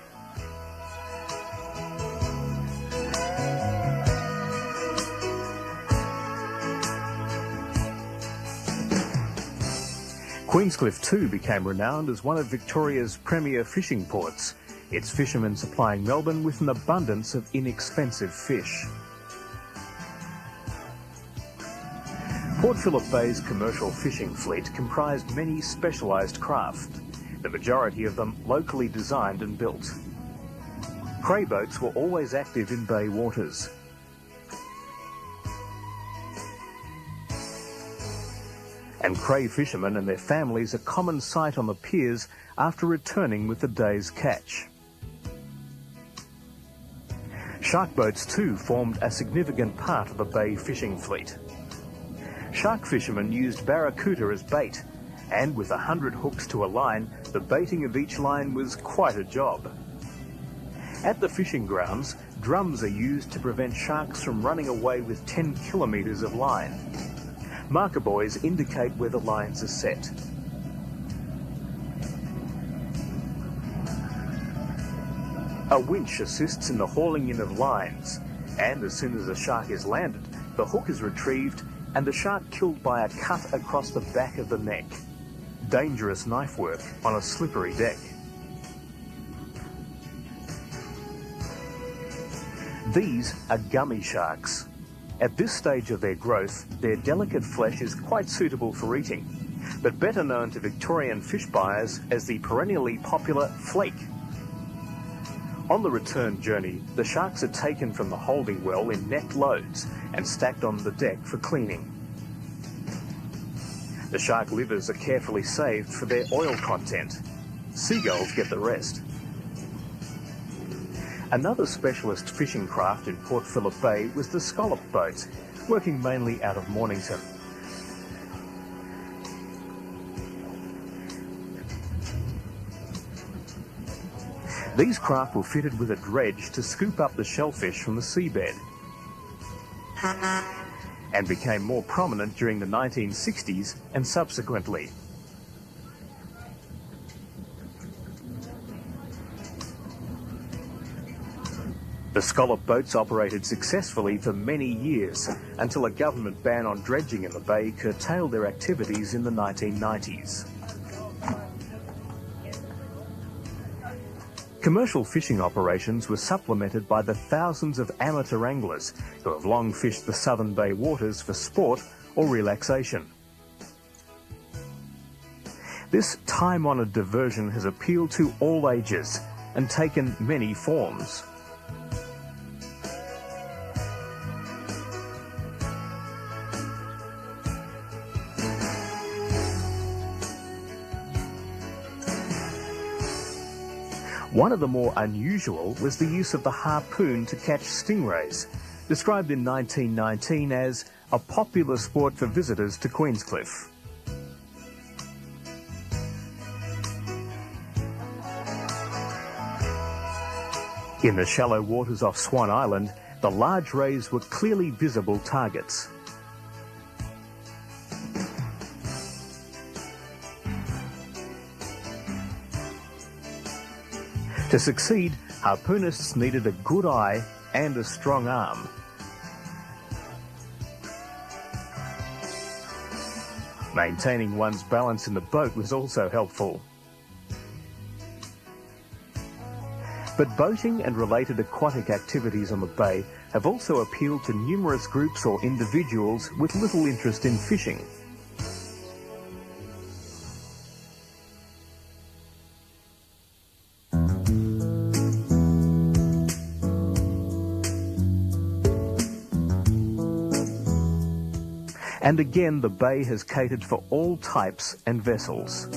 Queenscliff too became renowned as one of Victoria's premier fishing ports, its fishermen supplying Melbourne with an abundance of inexpensive fish. Port Phillip Bay's commercial fishing fleet comprised many specialised craft, the majority of them locally designed and built. Cray boats were always active in bay waters. And cray fishermen and their families a common sight on the piers after returning with the day's catch. Shark boats too formed a significant part of the bay fishing fleet. Shark fishermen used barracuda as bait, and with 100 hooks to a line, the baiting of each line was quite a job. At the fishing grounds, drums are used to prevent sharks from running away with 10 kilometres of line. Marker buoys indicate where the lines are set. A winch assists in the hauling in of lines, and as soon as a shark is landed, the hook is retrieved and the shark killed by a cut across the back of the neck. Dangerous knife work on a slippery deck. These are gummy sharks. At this stage of their growth, their delicate flesh is quite suitable for eating, but better known to Victorian fish buyers as the perennially popular flake. On the return journey, the sharks are taken from the holding well in net loads and stacked on the deck for cleaning. The shark livers are carefully saved for their oil content. Seagulls get the rest. Another specialist fishing craft in Port Phillip Bay was the scallop boat, working mainly out of Mornington. These craft were fitted with a dredge to scoop up the shellfish from the seabed, and became more prominent during the 1960s and subsequently. The scallop boats operated successfully for many years until a government ban on dredging in the bay curtailed their activities in the 1990s. Commercial fishing operations were supplemented by the thousands of amateur anglers who have long fished the Southern Bay waters for sport or relaxation. This time-honoured diversion has appealed to all ages and taken many forms. One of the more unusual was the use of the harpoon to catch stingrays, described in 1919 as a popular sport for visitors to Queenscliff. In the shallow waters off Swan Island, the large rays were clearly visible targets. To succeed, harpoonists needed a good eye and a strong arm. Maintaining one's balance in the boat was also helpful. But boating and related aquatic activities on the bay have also appealed to numerous groups or individuals with little interest in fishing. And again, the bay has catered for all types and vessels.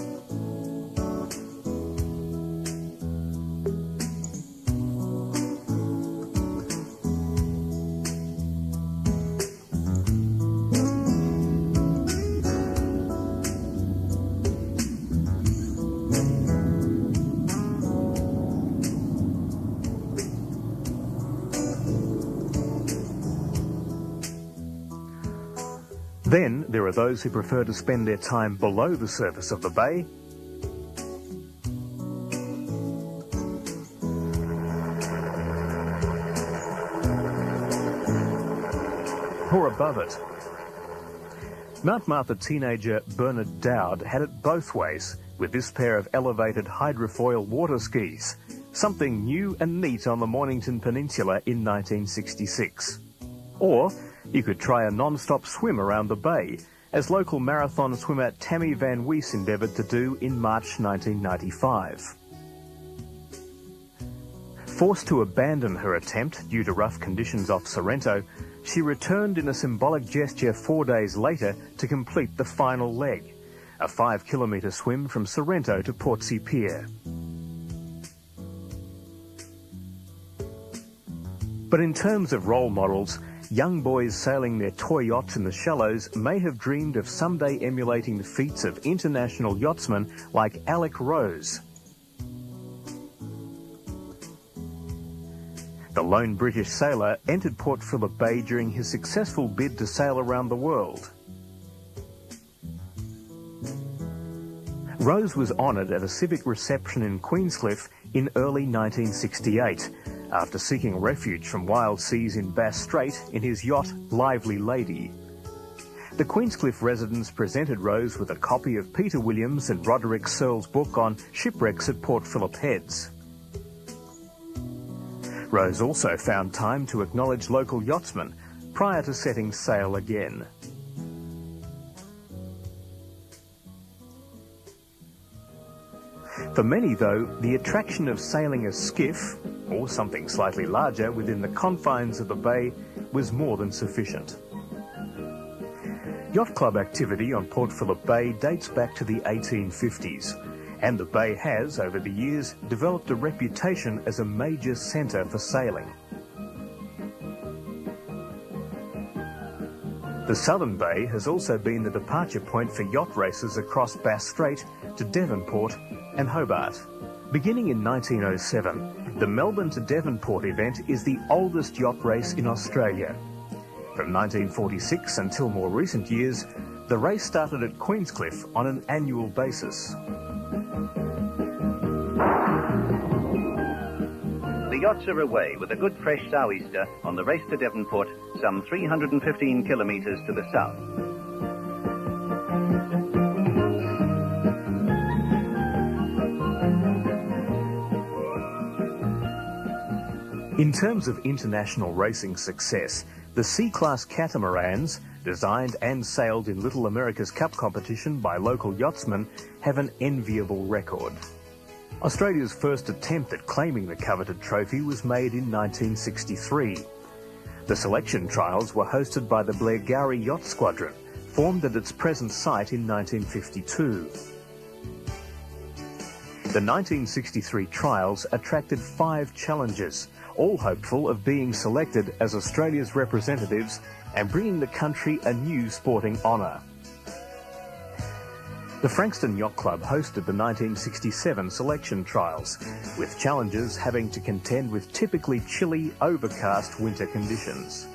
Then there are those who prefer to spend their time below the surface of the bay, or above it. Mount Martha teenager Bernard Dowd had it both ways with this pair of elevated hydrofoil water skis, something new and neat on the Mornington Peninsula in 1966. Or you could try a non-stop swim around the bay, as local marathon swimmer Tammy Van Wees endeavoured to do in March 1995. Forced to abandon her attempt due to rough conditions off Sorrento, she returned in a symbolic gesture 4 days later to complete the final leg, a 5-kilometre swim from Sorrento to Portsea Pier. But in terms of role models, young boys sailing their toy yachts in the shallows may have dreamed of someday emulating the feats of international yachtsmen like Alec Rose. The lone British sailor entered Port Phillip Bay during his successful bid to sail around the world. Rose was honoured at a civic reception in Queenscliff in early 1968, after seeking refuge from wild seas in Bass Strait in his yacht Lively Lady. The Queenscliff residents presented Rose with a copy of Peter Williams and Roderick Searle's book on shipwrecks at Port Phillip Heads. Rose also found time to acknowledge local yachtsmen, prior to setting sail again. For many, though, the attraction of sailing a skiff, or something slightly larger within the confines of the bay, was more than sufficient. Yacht club activity on Port Phillip Bay dates back to the 1850s, and the bay has, over the years, developed a reputation as a major centre for sailing. The Southern Bay has also been the departure point for yacht races across Bass Strait to Devonport and Hobart. Beginning in 1907, the Melbourne to Devonport event is the oldest yacht race in Australia. From 1946 until more recent years, the race started at Queenscliff on an annual basis. The yachts are away with a good fresh sou'easter on the race to Devonport, some 315 kilometres to the south. In terms of international racing success, the C-Class catamarans, designed and sailed in Little America's Cup competition by local yachtsmen, have an enviable record. Australia's first attempt at claiming the coveted trophy was made in 1963. The selection trials were hosted by the Blairgowrie Yacht Squadron, formed at its present site in 1952. The 1963 trials attracted 5 challengers, all hopeful of being selected as Australia's representatives and bringing the country a new sporting honour. The Frankston Yacht Club hosted the 1967 selection trials, with challengers having to contend with typically chilly, overcast winter conditions.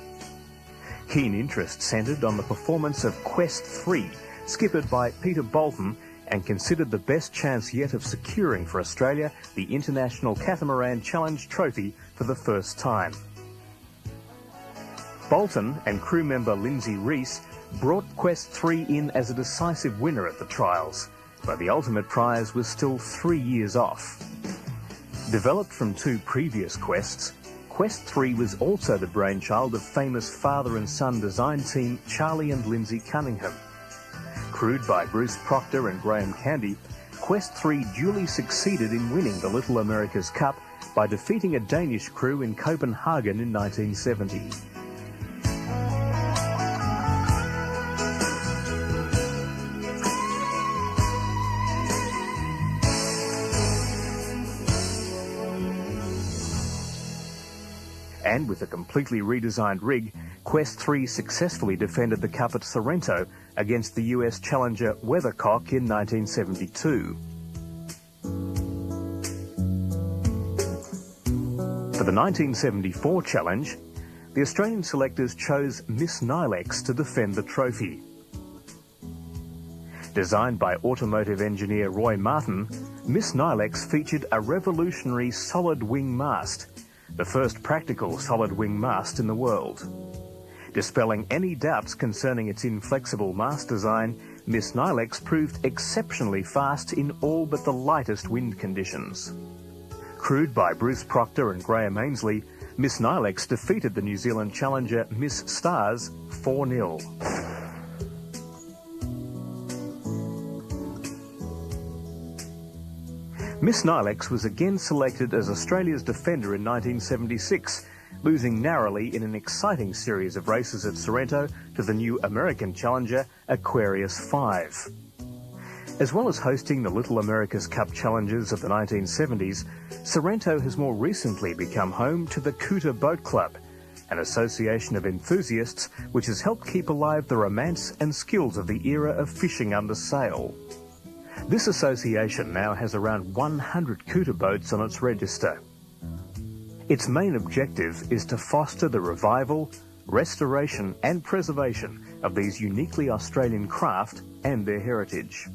Keen interest centred on the performance of Quest 3, skippered by Peter Bolton, and considered the best chance yet of securing for Australia the International Catamaran Challenge Trophy for the first time. Bolton and crew member Lindsay Reese brought Quest 3 in as a decisive winner at the trials, but the ultimate prize was still 3 years off. Developed from 2 previous Quests, Quest 3 was also the brainchild of famous father and son design team Charlie and Lindsay Cunningham. Crewed by Bruce Proctor and Graham Candy, Quest 3 duly succeeded in winning the Little America's Cup by defeating a Danish crew in Copenhagen in 1970. And with a completely redesigned rig, Quest 3 successfully defended the Cup at Sorrento against the US challenger Weathercock in 1972. For the 1974 challenge, the Australian selectors chose Miss Nilex to defend the trophy. Designed by automotive engineer Roy Martin, Miss Nilex featured a revolutionary solid wing mast, the first practical solid wing mast in the world. Dispelling any doubts concerning its inflexible mast design, Miss Nilex proved exceptionally fast in all but the lightest wind conditions. Crewed by Bruce Proctor and Graham Ainsley, Miss Nilex defeated the New Zealand challenger Miss Stars 4-0. Miss Nilex was again selected as Australia's defender in 1976, losing narrowly in an exciting series of races at Sorrento to the new American challenger Aquarius 5. As well as hosting the Little America's Cup challenges of the 1970s, Sorrento has more recently become home to the Cooter Boat Club, an association of enthusiasts which has helped keep alive the romance and skills of the era of fishing under sail. This association now has around 100 Cooter boats on its register. Its main objective is to foster the revival, restoration and preservation of these uniquely Australian craft and their heritage.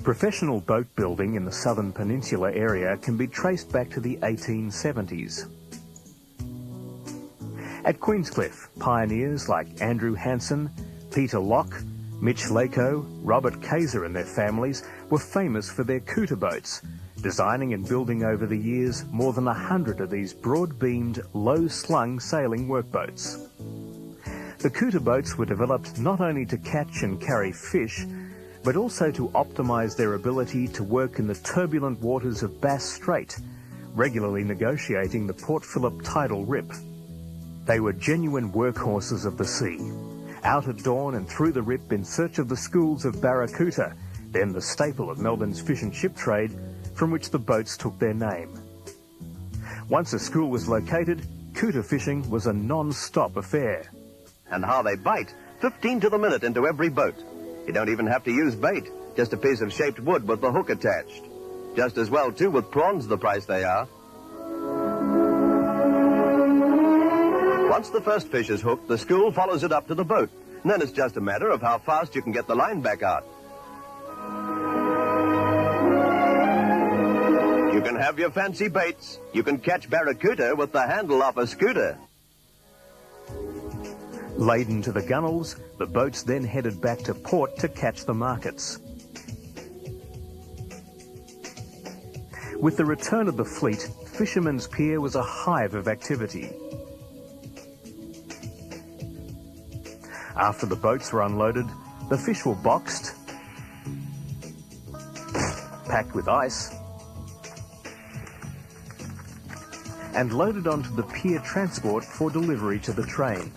Professional boat building in the southern peninsula area can be traced back to the 1870s. At Queenscliff, pioneers like Andrew Hansen, Peter Locke, Mitch Lako, Robert Kaiser and their families were famous for their Cooter boats, designing and building over the years more than 100 of these broad-beamed, low-slung sailing workboats. The Cooter boats were developed not only to catch and carry fish, but also to optimise their ability to work in the turbulent waters of Bass Strait, regularly negotiating the Port Phillip tidal rip. They were genuine workhorses of the sea, out at dawn and through the rip in search of the schools of barracuda, then the staple of Melbourne's fish and chip trade, from which the boats took their name. Once a school was located, cooter fishing was a non-stop affair. And how they bite, 15 to the minute into every boat. You don't even have to use bait, just a piece of shaped wood with the hook attached. Just as well, too, with prawns the price they are. Once the first fish is hooked, the school follows it up to the boat. And then it's just a matter of how fast you can get the line back out. You can have your fancy baits. You can catch barracuda with the handle off a scooter. Laden to the gunnels, the boats then headed back to port to catch the markets. With the return of the fleet, Fisherman's Pier was a hive of activity. After the boats were unloaded, the fish were boxed, packed with ice, and loaded onto the pier transport for delivery to the train.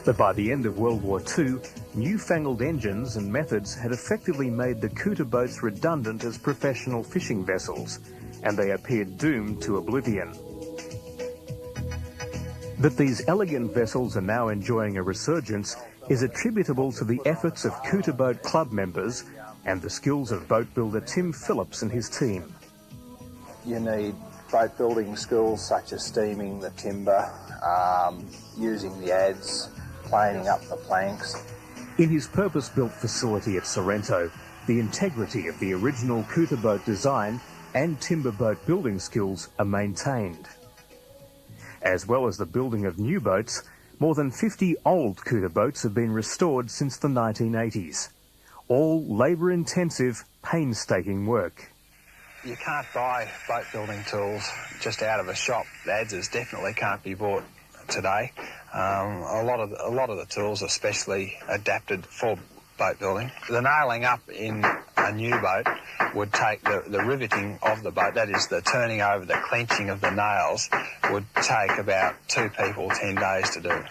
But by the end of World War II, newfangled engines and methods had effectively made the cooter boats redundant as professional fishing vessels, and they appeared doomed to oblivion. That these elegant vessels are now enjoying a resurgence is attributable to the efforts of Cooter Boat Club members and the skills of boat builder Tim Phillips and his team. You need boat building skills such as steaming the timber, using the adze, planing up the planks. In his purpose-built facility at Sorrento, the integrity of the original Cooter boat design and timber boat building skills are maintained. As well as the building of new boats, more than 50 old Cooter boats have been restored since the 1980s. All labour-intensive, painstaking work. You can't buy boat building tools just out of a shop. The adzes definitely can't be bought today. A lot of the tools are specially adapted for boat building. The nailing up in a new boat would take the riveting of the boat, that is the turning over, the clenching of the nails, would take about 2 people 10 days to do.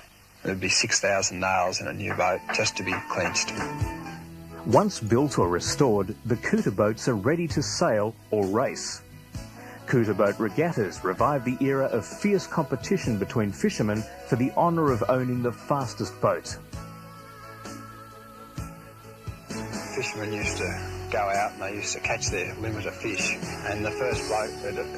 There'd be 6,000 nails in a new boat just to be clenched. Once built or restored, the Cooter boats are ready to sail or race. Cooter boat regattas revived the era of fierce competition between fishermen for the honour of owning the fastest boat. Fishermen used to go out and they used to catch their limit of fish, and the first bloke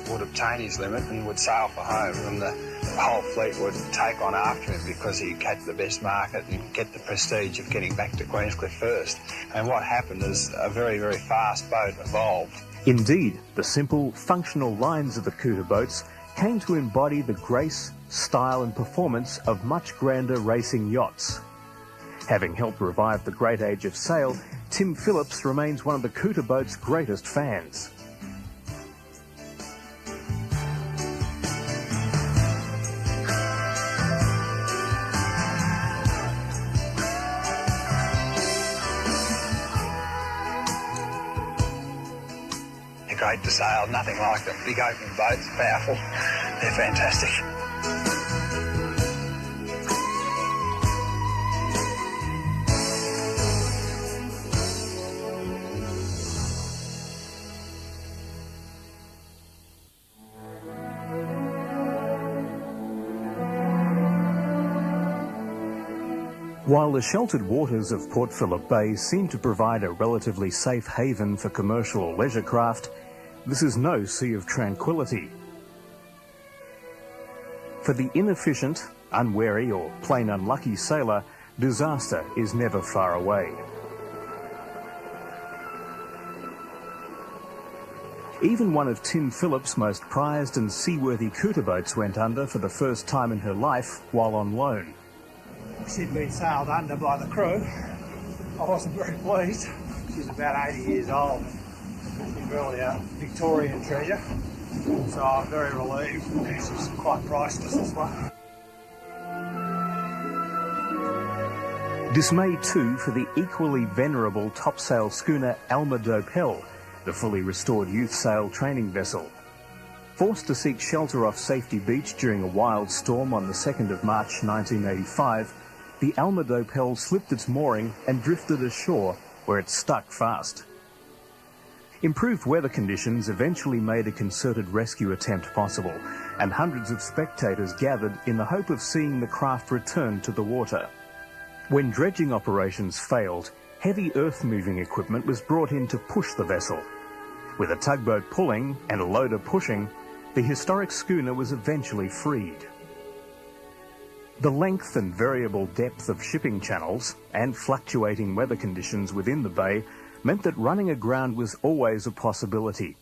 would obtain his limit and would sail for home, and the whole fleet would take on after him because he'd catch the best market and get the prestige of getting back to Queenscliff first. And what happened is a very, very fast boat evolved. Indeed, the simple, functional lines of the Cooter boats came to embody the grace, style and performance of much grander racing yachts. Having helped revive the great age of sail, Tim Phillips remains one of the Cooter boat's greatest fans. They're great to sail, nothing like them. Big open boats, powerful, they're fantastic. While the sheltered waters of Port Phillip Bay seem to provide a relatively safe haven for commercial or leisure craft, this is no sea of tranquility. For the inefficient, unwary or plain unlucky sailor, disaster is never far away. Even one of Tim Phillips' most prized and seaworthy Cooter boats went under for the first time in her life while on loan. She'd been sailed under by the crew. I wasn't very pleased. She's about 80 years old. She's really a Victorian treasure. So I'm very relieved. This is quite priceless, this one. Dismay too for the equally venerable topsail schooner Alma Dopel, the fully restored youth sail training vessel. Forced to seek shelter off Safety Beach during a wild storm on the 2nd of March 1985, the Alma Dopel slipped its mooring and drifted ashore, where it stuck fast. Improved weather conditions eventually made a concerted rescue attempt possible, and hundreds of spectators gathered in the hope of seeing the craft return to the water. When dredging operations failed, heavy earth-moving equipment was brought in to push the vessel. With a tugboat pulling and a loader pushing, the historic schooner was eventually freed. The length and variable depth of shipping channels and fluctuating weather conditions within the bay meant that running aground was always a possibility,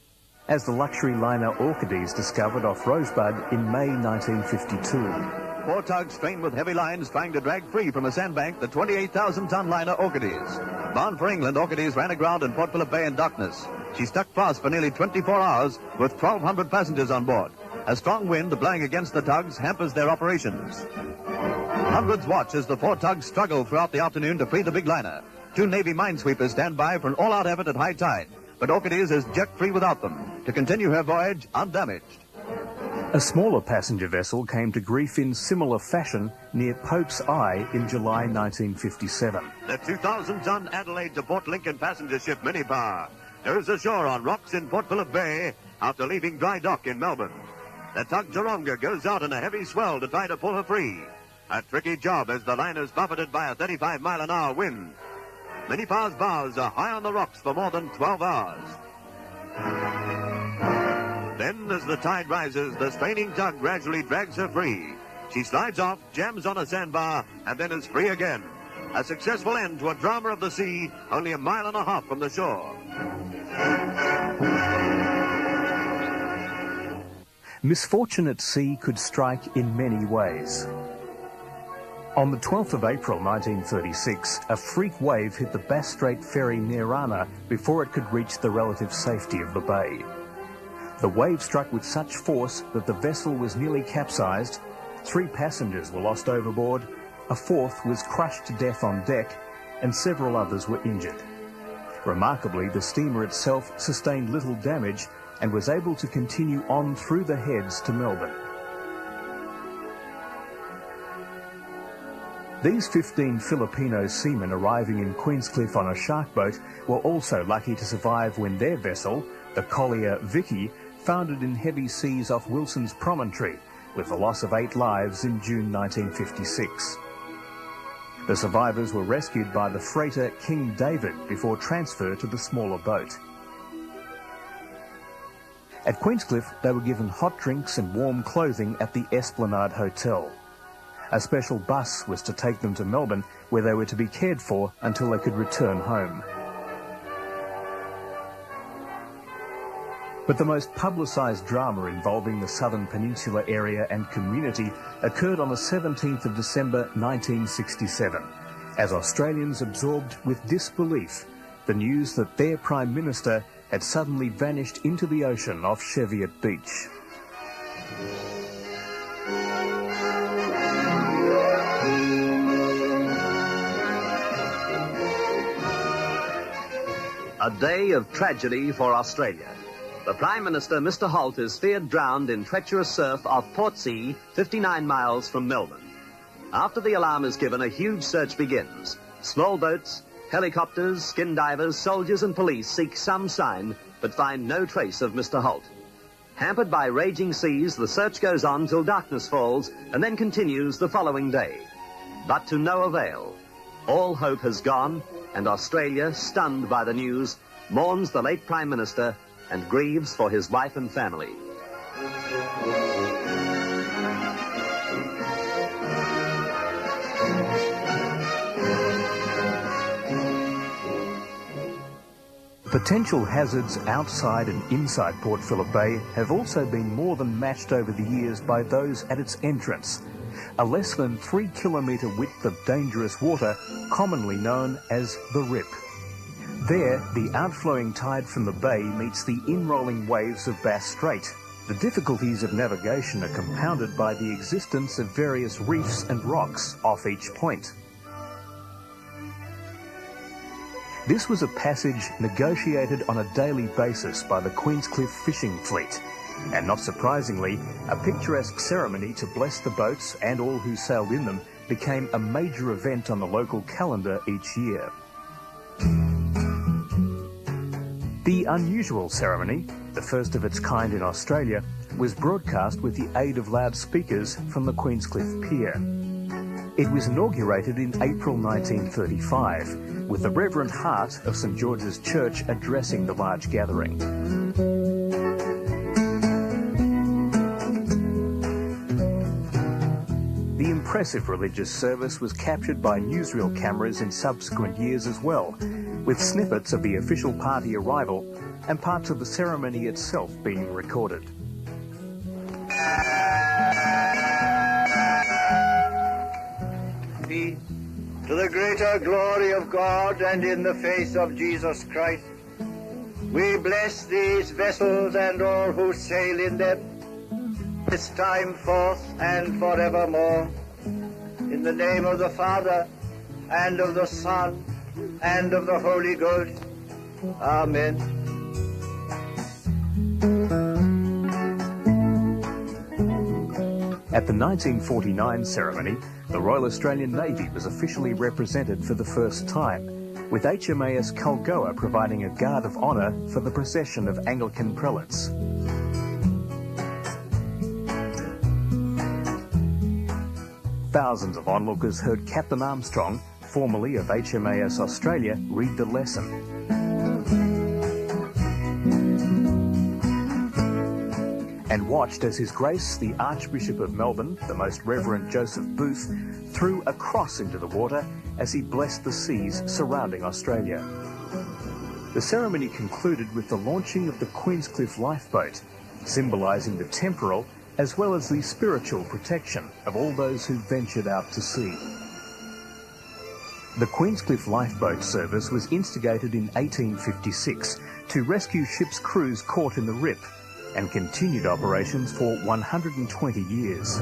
as the luxury liner Orchides discovered off Rosebud in May 1952. 4 tugs strained with heavy lines trying to drag free from a sandbank the 28,000-ton liner Orchides. Bound for England, Orchides ran aground in Port Phillip Bay in darkness. She stuck fast for nearly 24 hours with 1,200 passengers on board. A strong wind blowing against the tugs hampers their operations. Hundreds watch as the 4 tugs struggle throughout the afternoon to free the big liner. 2 Navy minesweepers stand by for an all-out effort at high tide, but Orchides is jet-free without them to continue her voyage undamaged. A smaller passenger vessel came to grief in similar fashion near Pope's Eye in July 1957. The 2,000-ton Adelaide to Port Lincoln passenger ship Mini Power goes ashore on rocks in Port Phillip Bay after leaving dry dock in Melbourne. The tug Taronga goes out in a heavy swell to try to pull her free. A tricky job as the liner's buffeted by a 35-mile-an-hour wind. Mini Power's bows are high on the rocks for more than 12 hours. Then, as the tide rises, the straining tug gradually drags her free. She slides off, jams on a sandbar, and then is free again. A successful end to a drama of the sea, only 1.5 miles from the shore. Misfortune at sea could strike in many ways. On the 12th of April 1936, a freak wave hit the Bass Strait ferry Nirana before it could reach the relative safety of the bay. The wave struck with such force that the vessel was nearly capsized, 3 passengers were lost overboard, a 4th was crushed to death on deck, and several others were injured. Remarkably, the steamer itself sustained little damage and was able to continue on through the heads to Melbourne. These 15 Filipino seamen arriving in Queenscliff on a shark boat were also lucky to survive when their vessel, the collier Vicky, foundered in heavy seas off Wilson's Promontory, with the loss of 8 lives in June 1956. The survivors were rescued by the freighter King David before transfer to the smaller boat. At Queenscliff, they were given hot drinks and warm clothing at the Esplanade Hotel. A special bus was to take them to Melbourne, where they were to be cared for until they could return home. But the most publicised drama involving the Southern Peninsula area and community occurred on the 17th of December 1967, as Australians absorbed with disbelief the news that their Prime Minister had suddenly vanished into the ocean off Cheviot Beach. A day of tragedy for Australia. The Prime Minister, Mr. Holt, is feared drowned in treacherous surf off Portsea, 59 miles from Melbourne. After the alarm is given, a huge search begins. Small boats, helicopters, skin divers, soldiers and police seek some sign, but find no trace of Mr. Holt. Hampered by raging seas, the search goes on till darkness falls and then continues the following day. But to no avail. All hope has gone, and Australia, stunned by the news, mourns the late Prime Minister and grieves for his wife and family. Potential hazards outside and inside Port Phillip Bay have also been more than matched over the years by those at its entrance. A less than 3-kilometre width of dangerous water, commonly known as the Rip. There, the outflowing tide from the bay meets the in-rolling waves of Bass Strait, The difficulties of navigation are compounded by the existence of various reefs and rocks off each point. This was a passage negotiated on a daily basis by the Queenscliff fishing fleet, and not surprisingly, a picturesque ceremony to bless the boats and all who sailed in them became a major event on the local calendar each year. The unusual ceremony, the first of its kind in Australia, was broadcast with the aid of loudspeakers from the Queenscliff Pier. It was inaugurated in April 1935, with the Reverend Hart of St George's Church addressing the large gathering. The impressive religious service was captured by newsreel cameras in subsequent years as well, with snippets of the official party arrival and parts of the ceremony itself being recorded. To the greater glory of God and in the face of Jesus Christ, we bless these vessels and all who sail in them, this time forth and forevermore. In the name of the Father, and of the Son, and of the Holy Ghost. Amen. At the 1949 ceremony, the Royal Australian Navy was officially represented for the first time, with HMAS Culgoa providing a guard of honour for the procession of Anglican prelates. Thousands of onlookers heard Captain Armstrong, formerly of HMAS Australia, read the lesson. And watched as His Grace, the Archbishop of Melbourne, the Most Reverend Joseph Booth, threw a cross into the water as he blessed the seas surrounding Australia. The ceremony concluded with the launching of the Queenscliff lifeboat, symbolising the temporal as well as the spiritual protection of all those who ventured out to sea. The Queenscliff lifeboat service was instigated in 1856 to rescue ships' crews caught in the rip, and continued operations for 120 years.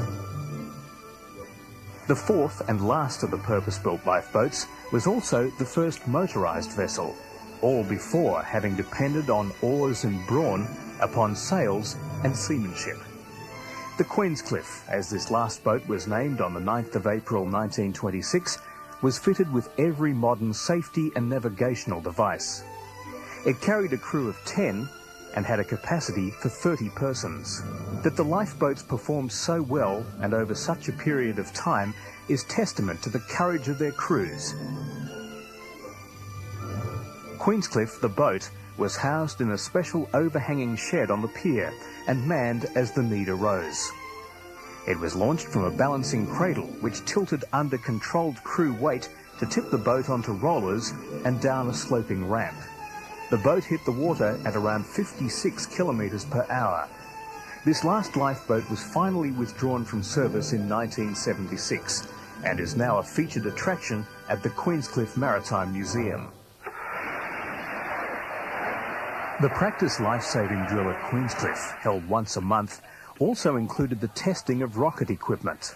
The fourth and last of the purpose-built lifeboats was also the first motorised vessel, all before having depended on oars and brawn upon sails and seamanship. The Queenscliff, as this last boat was named on the 9th of April 1926, was fitted with every modern safety and navigational device. It carried a crew of 10 and had a capacity for 30 persons. That the lifeboats performed so well and over such a period of time is testament to the courage of their crews. Queenscliff, the boat, was housed in a special overhanging shed on the pier and manned as the need arose. It was launched from a balancing cradle which tilted under controlled crew weight to tip the boat onto rollers and down a sloping ramp. The boat hit the water at around 56 kilometres per hour. This last lifeboat was finally withdrawn from service in 1976 and is now a featured attraction at the Queenscliff Maritime Museum. The practice life-saving drill at Queenscliff, held once a month, also included the testing of rocket equipment.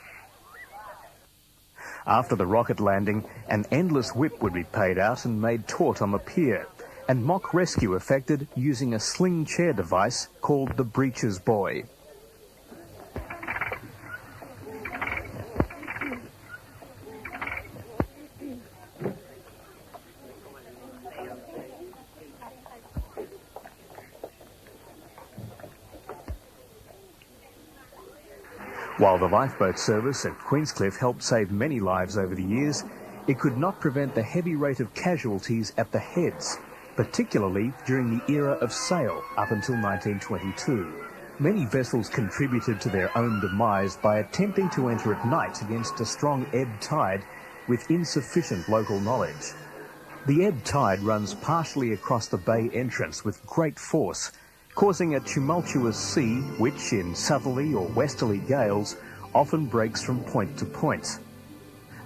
After the rocket landing, an endless whip would be paid out and made taut on the pier, and mock rescue effected using a sling chair device called the Breeches Buoy. While the lifeboat service at Queenscliff helped save many lives over the years, it could not prevent the heavy rate of casualties at the heads, particularly during the era of sail up until 1922. Many vessels contributed to their own demise by attempting to enter at night against a strong ebb tide with insufficient local knowledge. The ebb tide runs partially across the bay entrance with great force, causing a tumultuous sea which, in southerly or westerly gales, often breaks from point to point.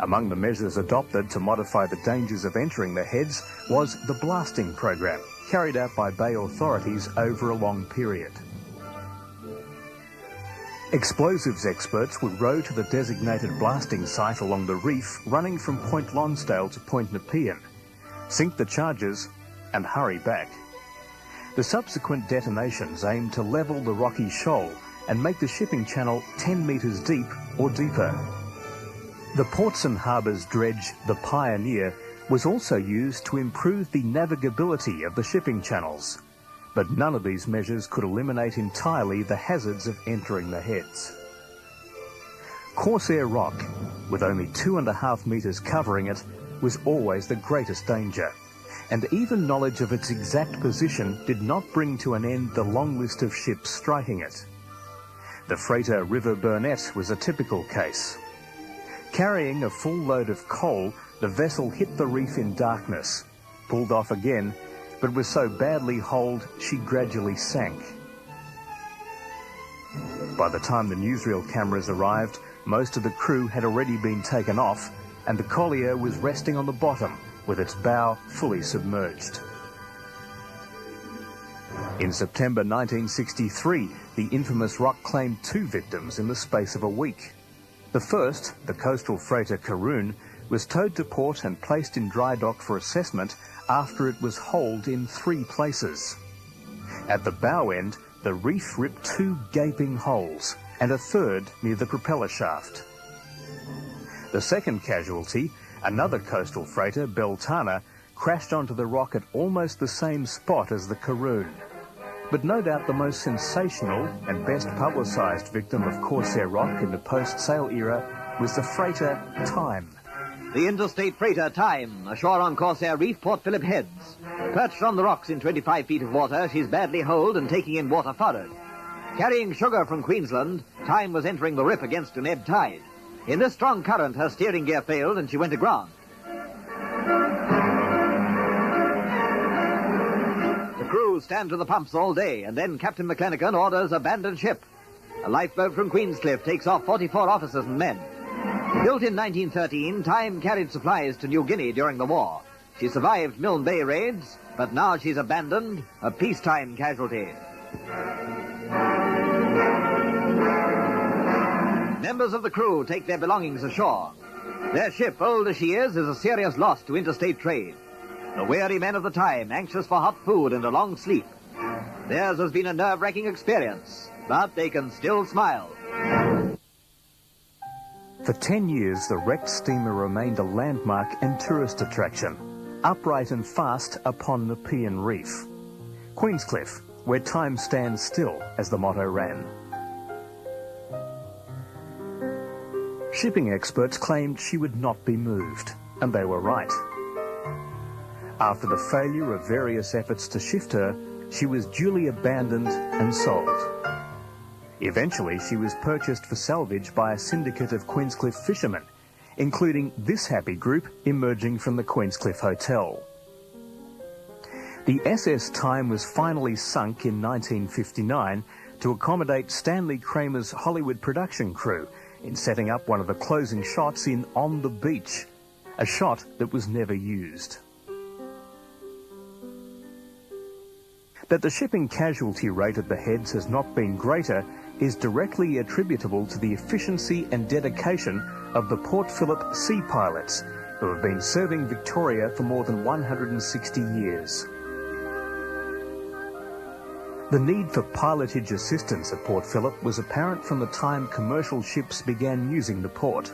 Among the measures adopted to modify the dangers of entering the heads was the blasting program, carried out by bay authorities over a long period. Explosives experts would row to the designated blasting site along the reef running from Point Lonsdale to Point Nepean, sink the charges and hurry back. The subsequent detonations aimed to level the rocky shoal and make the shipping channel 10 metres deep or deeper. The ports and harbours dredge, the Pioneer, was also used to improve the navigability of the shipping channels. But none of these measures could eliminate entirely the hazards of entering the heads. Corsair Rock, with only 2.5 metres covering it, was always the greatest danger, and even knowledge of its exact position did not bring to an end the long list of ships striking it. The freighter River Burnett was a typical case. Carrying a full load of coal, the vessel hit the reef in darkness, pulled off again, but was so badly holed she gradually sank. By the time the newsreel cameras arrived, most of the crew had already been taken off, and the collier was resting on the bottom with its bow fully submerged. In September 1963, the infamous rock claimed 2 victims in the space of a week. The first, the coastal freighter Karoon, was towed to port and placed in dry dock for assessment after it was holed in 3 places. At the bow end, the reef ripped 2 gaping holes and a third near the propeller shaft. The second casualty, another coastal freighter, Beltana, crashed onto the rock at almost the same spot as the Karoon. But no doubt the most sensational and best publicised victim of Corsair Rock in the post-sail era was the freighter Time. The interstate freighter Time, ashore on Corsair Reef, Port Phillip Heads. Perched on the rocks in 25 feet of water, she's badly holed and taking in water forward. Carrying sugar from Queensland, Time was entering the Rip against an ebb tide. In this strong current, her steering gear failed and she went aground. The crew stand to the pumps all day, and then Captain McClenaghan orders abandon ship. A lifeboat from Queenscliff takes off 44 officers and men. Built in 1913, Time carried supplies to New Guinea during the war. She survived Milne Bay raids, but now she's abandoned, a peacetime casualty. Members of the crew take their belongings ashore. Their ship, old as she is a serious loss to interstate trade. The weary men of the Time, anxious for hot food and a long sleep. Theirs has been a nerve-wracking experience, but they can still smile. For 10 years, the wrecked steamer remained a landmark and tourist attraction, upright and fast upon Nepean Reef. Queenscliff, where time stands still, as the motto ran. Shipping experts claimed she would not be moved, and they were right. After the failure of various efforts to shift her, she was duly abandoned and sold. Eventually, she was purchased for salvage by a syndicate of Queenscliff fishermen, including this happy group emerging from the Queenscliff Hotel. The SS Time was finally sunk in 1959 to accommodate Stanley Kramer's Hollywood production crew in setting up one of the closing shots in On the Beach, a shot that was never used. That the shipping casualty rate at the Heads has not been greater is directly attributable to the efficiency and dedication of the Port Phillip Sea Pilots, who have been serving Victoria for more than 160 years. The need for pilotage assistance at Port Phillip was apparent from the time commercial ships began using the port.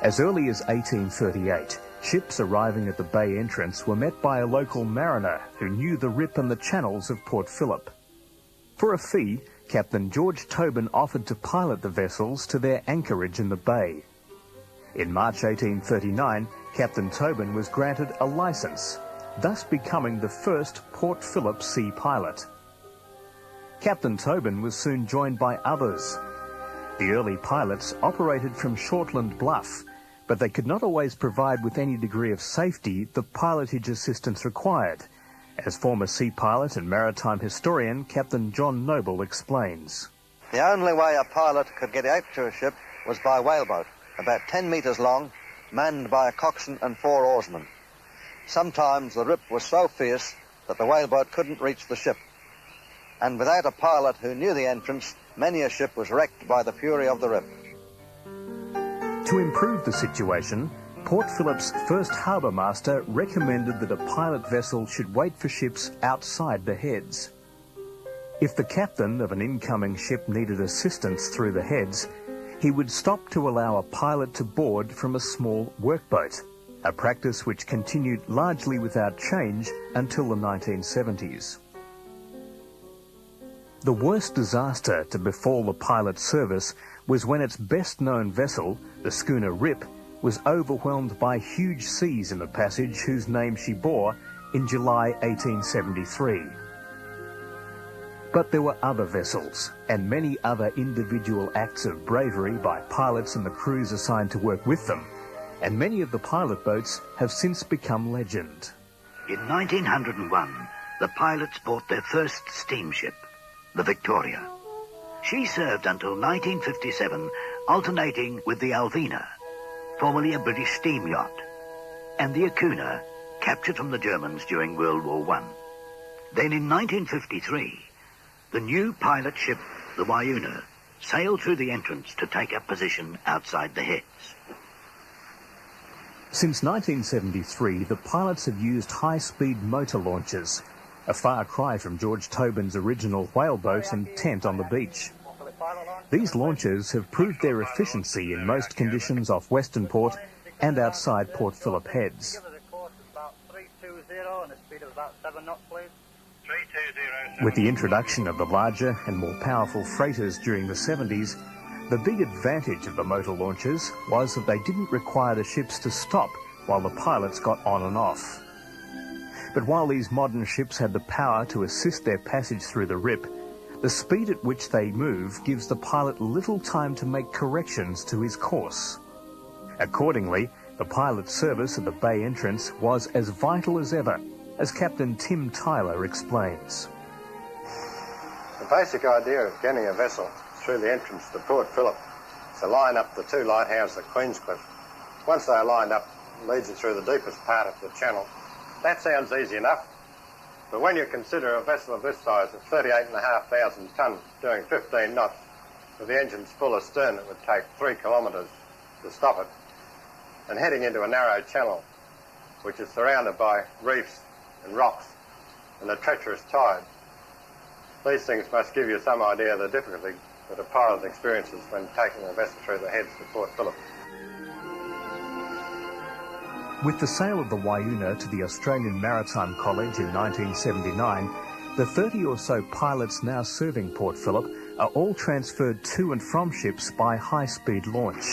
As early as 1838, ships arriving at the bay entrance were met by a local mariner who knew the Rip and the channels of Port Phillip. For a fee, Captain George Tobin offered to pilot the vessels to their anchorage in the bay. In March 1839, Captain Tobin was granted a licence, thus becoming the first Port Phillip sea pilot. Captain Tobin was soon joined by others. The early pilots operated from Shortland Bluff, but they could not always provide with any degree of safety the pilotage assistance required, as former sea pilot and maritime historian Captain John Noble explains. The only way a pilot could get out to a ship was by whaleboat, about 10 metres long, manned by a coxswain and 4 oarsmen. Sometimes the Rip was so fierce that the whaleboat couldn't reach the ship. and without a pilot who knew the entrance, many a ship was wrecked by the fury of the rip. To improve the situation, Port Phillip's first harbour master recommended that a pilot vessel should wait for ships outside the heads. If the captain of an incoming ship needed assistance through the heads, he would stop to allow a pilot to board from a small workboat, a practice which continued largely without change until the 1970s. The worst disaster to befall the pilot service was when its best-known vessel, the schooner Rip, was overwhelmed by huge seas in the passage whose name she bore in July 1873. But there were other vessels, and many other individual acts of bravery by pilots and the crews assigned to work with them, and many of the pilot boats have since become legend. In 1901, the pilots bought their first steamship, the Victoria. She served until 1957, alternating with the Alvina, formerly a British steam yacht, and the Acuna, captured from the Germans during World War I. Then in 1953, the new pilot ship, the Whyuna, sailed through the entrance to take up position outside the heads. Since 1973, the pilots have used high-speed motor launches, a far cry from George Tobin's original whaleboat and tent on the beach. These launches have proved their efficiency in most conditions off Western Port and outside Port Phillip Heads. With the introduction of the larger and more powerful freighters during the 70s, the big advantage of the motor launches was that they didn't require the ships to stop while the pilots got on and off. But while these modern ships had the power to assist their passage through the Rip, the speed at which they move gives the pilot little time to make corrections to his course. Accordingly, the pilot service at the bay entrance was as vital as ever, as Captain Tim Tyler explains. The basic idea of getting a vessel through the entrance to Port Phillip is to line up the two lighthouses at Queenscliff. Once they are lined up, it leads you through the deepest part of the channel. That sounds easy enough, but when you consider a vessel of this size of 38,500 tonnes doing 15 knots, with the engines full astern, it would take 3 kilometres to stop it, and heading into a narrow channel, which is surrounded by reefs and rocks and a treacherous tide. These things must give you some idea of the difficulty that a pilot experiences when taking a vessel through the heads to Port Phillip. With the sale of the Whyuna to the Australian Maritime College in 1979, the 30 or so pilots now serving Port Phillip are all transferred to and from ships by high-speed launch.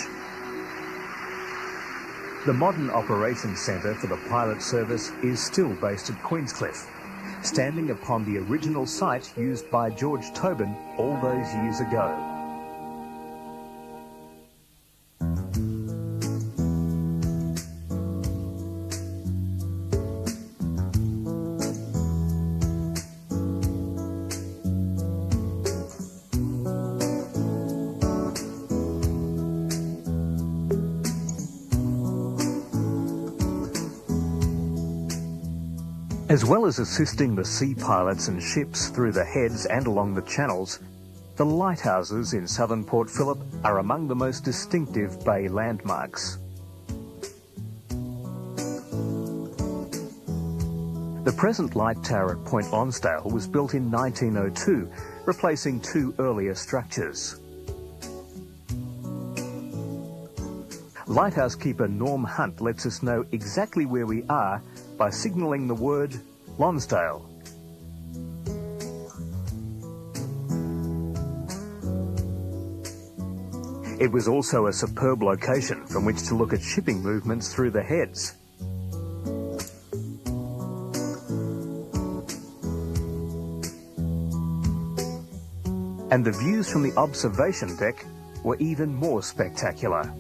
The modern operations centre for the pilot service is still based at Queenscliff, standing upon the original site used by George Tobin all those years ago. As well as assisting the sea pilots and ships through the heads and along the channels, the lighthouses in southern Port Phillip are among the most distinctive bay landmarks. The present light tower at Point Lonsdale was built in 1902, replacing 2 earlier structures. Lighthouse keeper Norm Hunt lets us know exactly where we are by signalling the word Lonsdale. It was also a superb location from which to look at shipping movements through the heads. And the views from the observation deck were even more spectacular.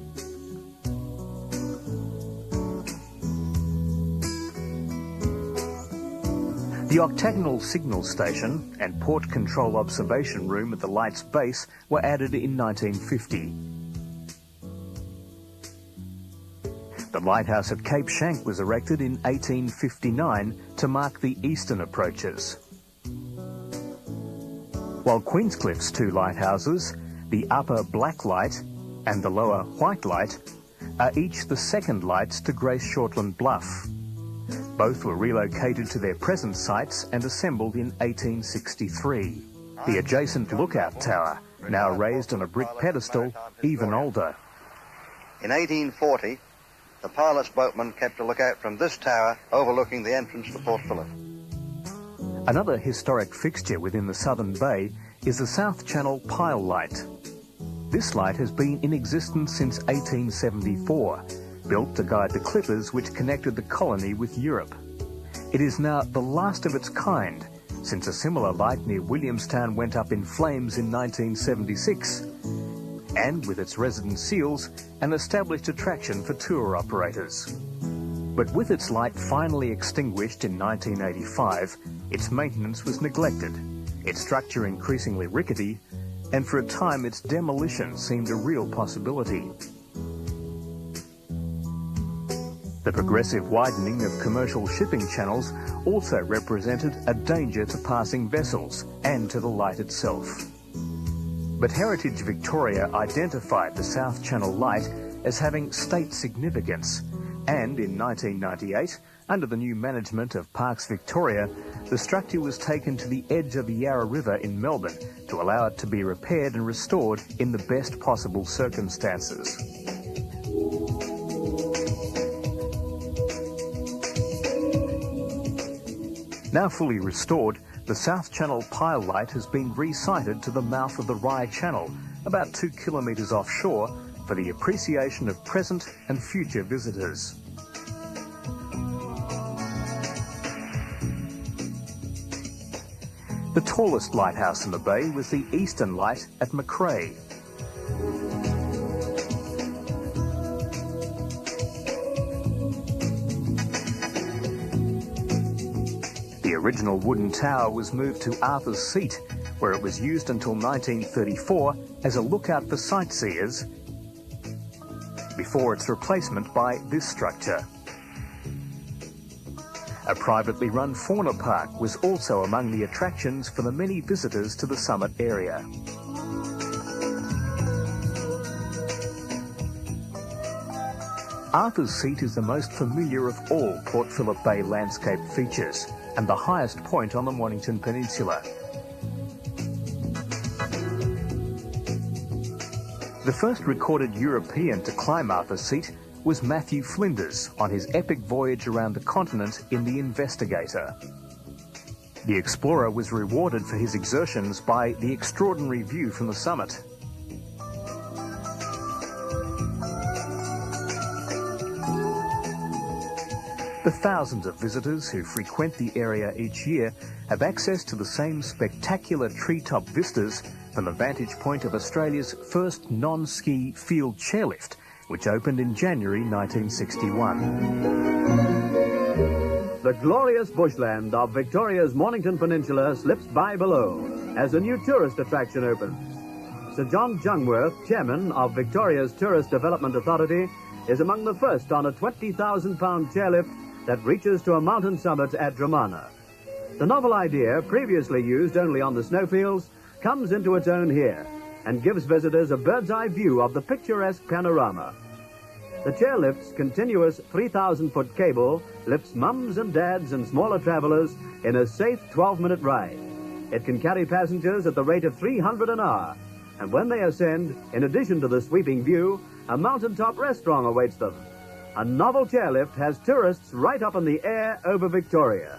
The octagonal signal station and port control observation room at the light's base were added in 1950. The lighthouse at Cape Schanck was erected in 1859 to mark the eastern approaches. while Queenscliff's two lighthouses, the Upper Black Light and the Lower White Light, are each the second lights to grace Shortland Bluff. Both were relocated to their present sites and assembled in 1863. The adjacent lookout tower, now raised on a brick pedestal, even older. In 1840, the pilot's boatman kept a lookout from this tower overlooking the entrance to Port Phillip. Another historic fixture within the Southern Bay is the South Channel Pile Light. This light has been in existence since 1874, built to guide the clippers which connected the colony with Europe. It is now the last of its kind, since a similar light near Williamstown went up in flames in 1976, and with its resident seals, an established attraction for tour operators. But with its light finally extinguished in 1985, its maintenance was neglected, its structure increasingly rickety, and for a time its demolition seemed a real possibility. The progressive widening of commercial shipping channels also represented a danger to passing vessels and to the light itself. But Heritage Victoria identified the South Channel Light as having state significance, and in 1998, under the new management of Parks Victoria, the structure was taken to the edge of the Yarra River in Melbourne to allow it to be repaired and restored in the best possible circumstances. Now fully restored, the South Channel Pile Light has been resited to the mouth of the Rye Channel, about 2 kilometres offshore, for the appreciation of present and future visitors. The tallest lighthouse in the bay was the Eastern Light at Macrae. The original wooden tower was moved to Arthur's Seat, where it was used until 1934 as a lookout for sightseers, before its replacement by this structure. A privately run fauna park was also among the attractions for the many visitors to the summit area. Arthur's Seat is the most familiar of all Port Phillip Bay landscape features and the highest point on the Mornington Peninsula. The first recorded European to climb Arthur's Seat was Matthew Flinders on his epic voyage around the continent in the Investigator. The explorer was rewarded for his exertions by the extraordinary view from the summit. The thousands of visitors who frequent the area each year have access to the same spectacular treetop vistas from the vantage point of Australia's first non-ski field chairlift, which opened in January 1961. The glorious bushland of Victoria's Mornington Peninsula slips by below as a new tourist attraction opens. Sir John Jungworth, chairman of Victoria's Tourist Development Authority, is among the first on a 20,000-pound chairlift that reaches to a mountain summit at Dramana. The novel idea, previously used only on the snowfields, comes into its own here and gives visitors a bird's-eye view of the picturesque panorama. The chairlift's continuous 3,000-foot cable lifts mums and dads and smaller travelers in a safe 12-minute ride. It can carry passengers at the rate of 300 an hour, and when they ascend, in addition to the sweeping view, a mountaintop restaurant awaits them. A novel chairlift has tourists right up in the air over Victoria.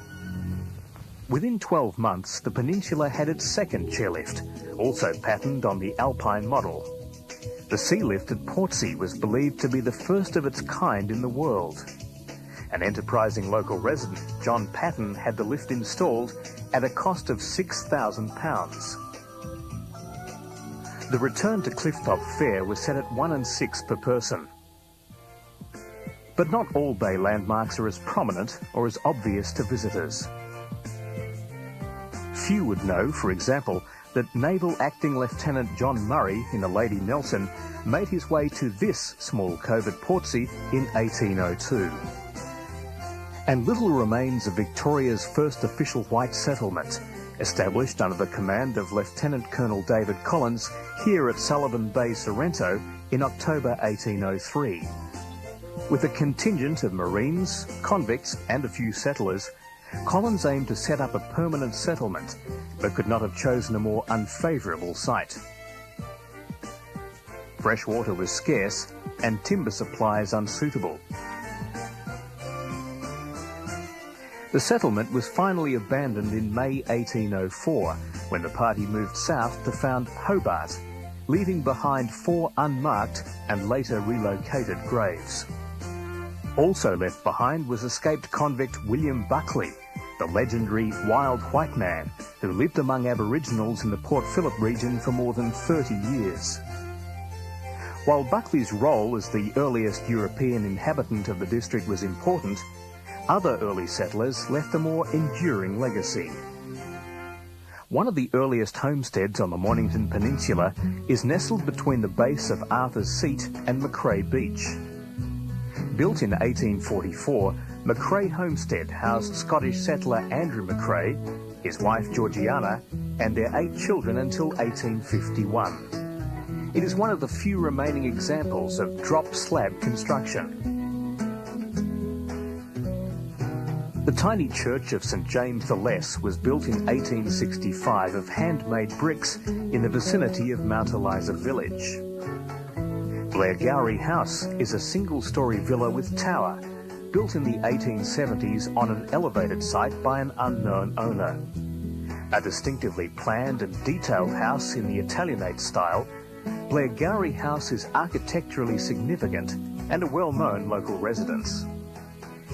Within 12 months, the peninsula had its second chairlift, also patterned on the Alpine model. The sea lift at Portsea was believed to be the first of its kind in the world. An enterprising local resident, John Patton, had the lift installed at a cost of £6,000. The return to Clifftop fare was set at 1 and 6 per person. But not all bay landmarks are as prominent or as obvious to visitors. Few would know, for example, that Naval Acting Lieutenant John Murray in the Lady Nelson made his way to this small cove at Portsea in 1802. And little remains of Victoria's first official white settlement, established under the command of Lieutenant Colonel David Collins here at Sullivan Bay, Sorrento, in October 1803. With a contingent of Marines, convicts and a few settlers, Collins aimed to set up a permanent settlement, but could not have chosen a more unfavourable site. Fresh water was scarce and timber supplies unsuitable. The settlement was finally abandoned in May 1804 when the party moved south to found Hobart, leaving behind 4 unmarked and later relocated graves. Also left behind was escaped convict William Buckley, the legendary wild white man who lived among Aboriginals in the Port Phillip region for more than 30 years. While Buckley's role as the earliest European inhabitant of the district was important, other early settlers left a more enduring legacy. One of the earliest homesteads on the Mornington Peninsula is nestled between the base of Arthur's Seat and Macrae Beach. Built in 1844, Macrae Homestead housed Scottish settler Andrew Macrae, his wife Georgiana, and their 8 children until 1851. It is one of the few remaining examples of drop slab construction. The tiny church of St James the Less was built in 1865 of handmade bricks in the vicinity of Mount Eliza village. Blairgowrie House is a single-storey villa with tower, built in the 1870s on an elevated site by an unknown owner. A distinctively planned and detailed house in the Italianate style, Blairgowrie House is architecturally significant and a well-known local residence.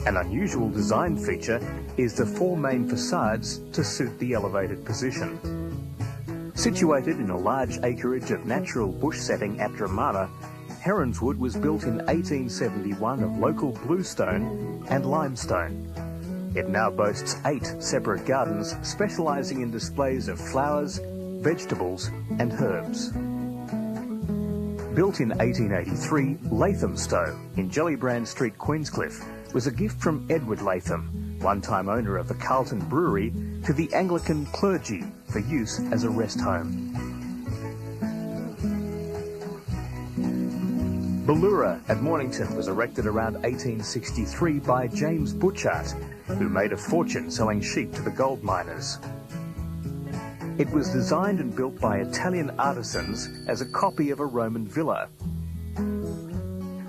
An unusual design feature is the 4 main facades to suit the elevated position. Situated in a large acreage of natural bush setting at Dramana, Heronswood was built in 1871 of local bluestone and limestone. It now boasts 8 separate gardens specialising in displays of flowers, vegetables and herbs. Built in 1883, Lathamstowe in Gellibrand Street, Queenscliff, was a gift from Edward Latham, one-time owner of the Carlton Brewery, to the Anglican clergy for use as a rest home. Ballura at Mornington was erected around 1863 by James Butchart, who made a fortune selling sheep to the gold miners. It was designed and built by Italian artisans as a copy of a Roman villa.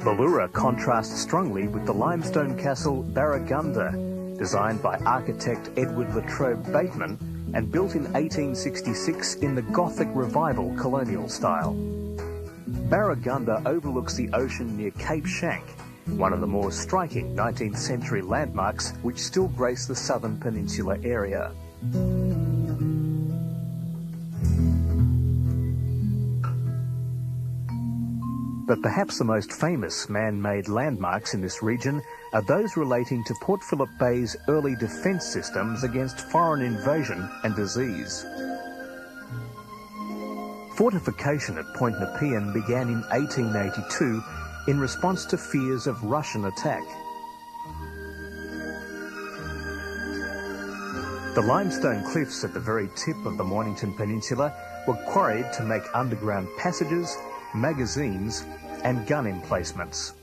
Ballura contrasts strongly with the limestone castle Barragunda, designed by architect Edward Latrobe Bateman and built in 1866 in the Gothic Revival colonial style. Barragunda overlooks the ocean near Cape Shank, one of the more striking 19th century landmarks which still grace the southern peninsula area. But perhaps the most famous man-made landmarks in this region are those relating to Port Phillip Bay's early defence systems against foreign invasion and disease. Fortification at Point Nepean began in 1882 in response to fears of Russian attack. The limestone cliffs at the very tip of the Mornington Peninsula were quarried to make underground passages, magazines and gun emplacements.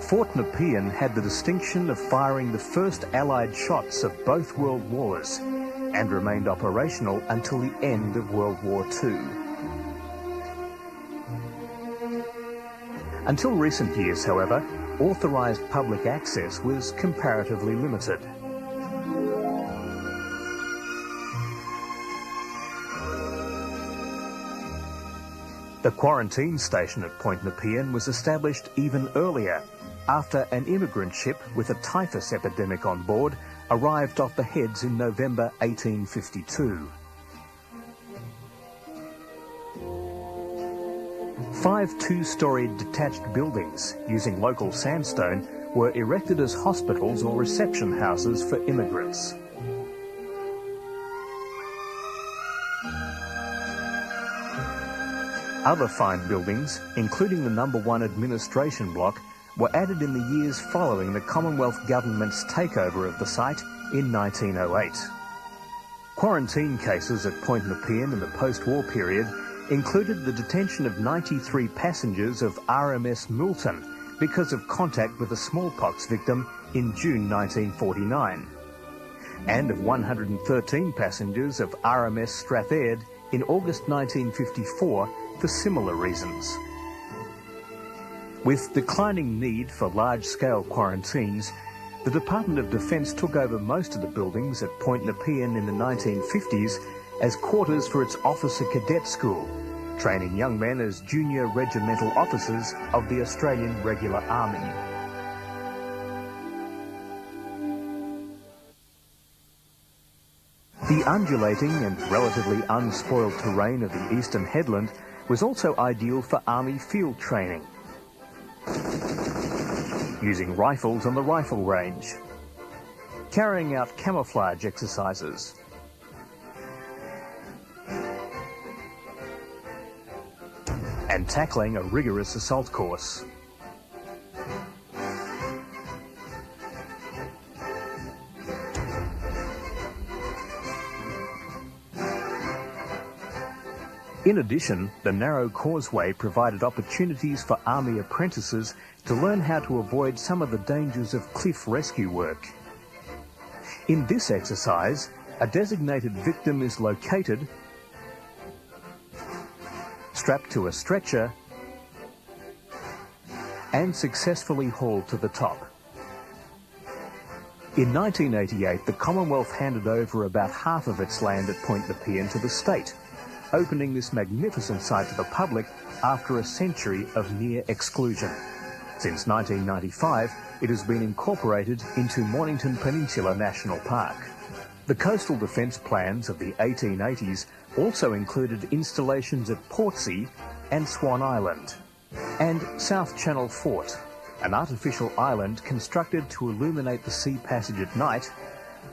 Fort Nepean had the distinction of firing the first Allied shots of both World Wars and remained operational until the end of World War II. Until recent years, however, authorised public access was comparatively limited. The quarantine station at Point Nepean was established even earlier, after an immigrant ship with a typhus epidemic on board arrived off the Heads in November 1852. 5 two-storied detached buildings using local sandstone were erected as hospitals or reception houses for immigrants. Other fine buildings, including the No. 1 administration block, were added in the years following the Commonwealth Government's takeover of the site in 1908. Quarantine cases at Point Nepean in the post-war period included the detention of 93 passengers of RMS Milton because of contact with a smallpox victim in June 1949, and of 113 passengers of RMS Strathaired in August 1954 for similar reasons. With declining need for large-scale quarantines, the Department of Defence took over most of the buildings at Point Nepean in the 1950s as quarters for its Officer Cadet School, training young men as junior regimental officers of the Australian Regular Army. The undulating and relatively unspoiled terrain of the eastern headland was also ideal for Army field training, using rifles on the rifle range, carrying out camouflage exercises, and tackling a rigorous assault course. In addition, the narrow causeway provided opportunities for Army apprentices to learn how to avoid some of the dangers of cliff rescue work. In this exercise, a designated victim is located, strapped to a stretcher, and successfully hauled to the top. In 1988, the Commonwealth handed over about half of its land at Point Nepean to the state, opening this magnificent site to the public after a century of near exclusion. Since 1995, it has been incorporated into Mornington Peninsula National Park. The coastal defence plans of the 1880s also included installations at Portsea and Swan Island, and South Channel Fort, an artificial island constructed to illuminate the sea passage at night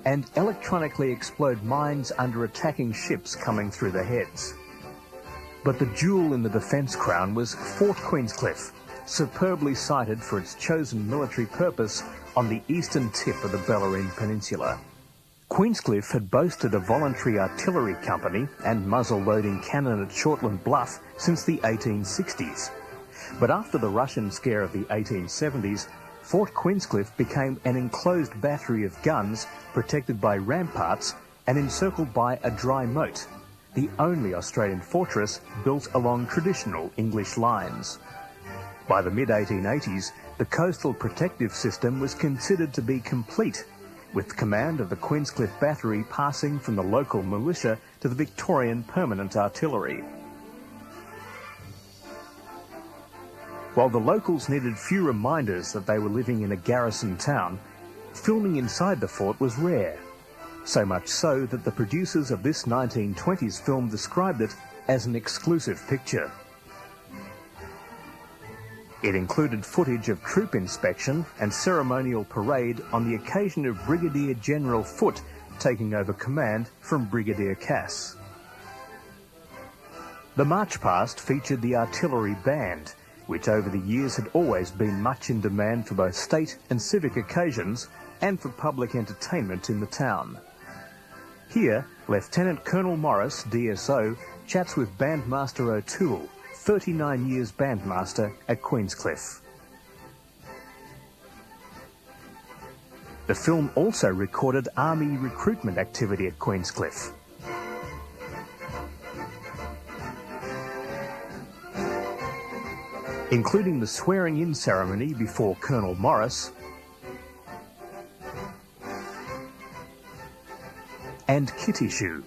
and electronically explode mines under attacking ships coming through the heads. But the jewel in the defence crown was Fort Queenscliff, superbly sited for its chosen military purpose on the eastern tip of the Bellarine Peninsula. Queenscliff had boasted a voluntary artillery company and muzzle-loading cannon at Shortland Bluff since the 1860s. But after the Russian scare of the 1870s, Fort Queenscliff became an enclosed battery of guns protected by ramparts and encircled by a dry moat, the only Australian fortress built along traditional English lines. By the mid-1880s, the coastal protective system was considered to be complete, with command of the Queenscliff Battery passing from the local militia to the Victorian Permanent Artillery. While the locals needed few reminders that they were living in a garrison town, filming inside the fort was rare. So much so that the producers of this 1920s film described it as an exclusive picture. It included footage of troop inspection and ceremonial parade on the occasion of Brigadier General Foote taking over command from Brigadier Cass. The march past featured the artillery band, which over the years had always been much in demand for both state and civic occasions and for public entertainment in the town. Here, Lieutenant Colonel Morris, DSO, chats with Bandmaster O'Toole, 39 years bandmaster at Queenscliff. The film also recorded Army recruitment activity at Queenscliff. Including the swearing-in ceremony before Colonel Morris and kit issue.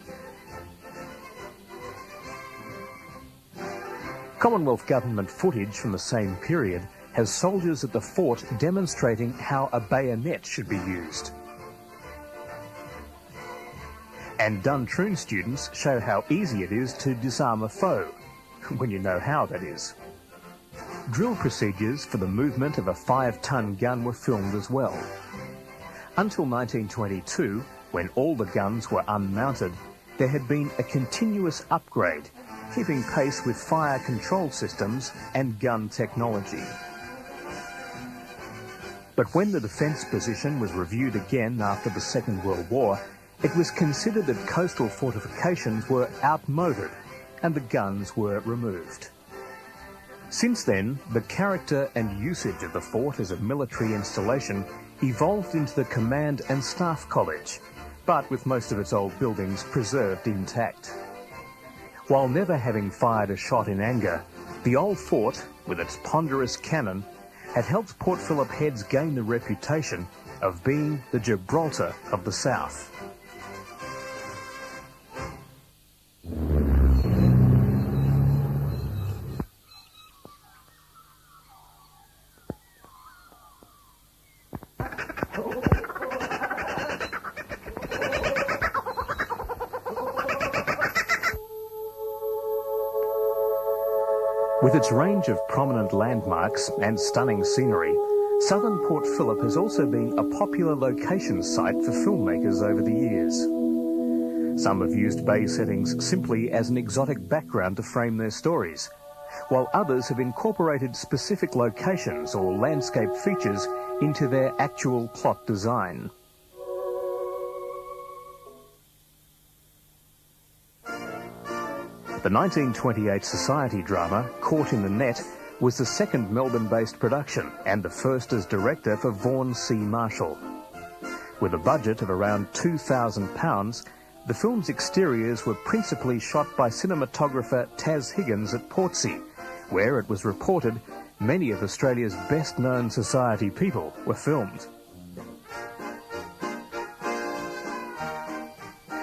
Commonwealth Government footage from the same period has soldiers at the fort demonstrating how a bayonet should be used. And Duntroon students show how easy it is to disarm a foe, when you know how, that is. Drill procedures for the movement of a 5-ton gun were filmed as well. Until 1922, when all the guns were unmounted, there had been a continuous upgrade, keeping pace with fire control systems and gun technology. But when the defence position was reviewed again after the Second World War, It was considered that coastal fortifications were outmoded and the guns were removed. Since then, the character and usage of the fort as a military installation evolved into the Command and Staff College, but with most of its old buildings preserved intact. While never having fired a shot in anger, the old fort, with its ponderous cannon, had helped Port Phillip Heads gain the reputation of being the Gibraltar of the South. With its range of prominent landmarks and stunning scenery, southern Port Phillip has also been a popular location site for filmmakers over the years. Some have used bay settings simply as an exotic background to frame their stories, while others have incorporated specific locations or landscape features into their actual plot design. The 1928 society drama, Caught in the Net, was the second Melbourne-based production and the first as director for Vaughan C. Marshall. With a budget of around £2,000, the film's exteriors were principally shot by cinematographer Taz Higgins at Portsea, where it was reported many of Australia's best-known society people were filmed.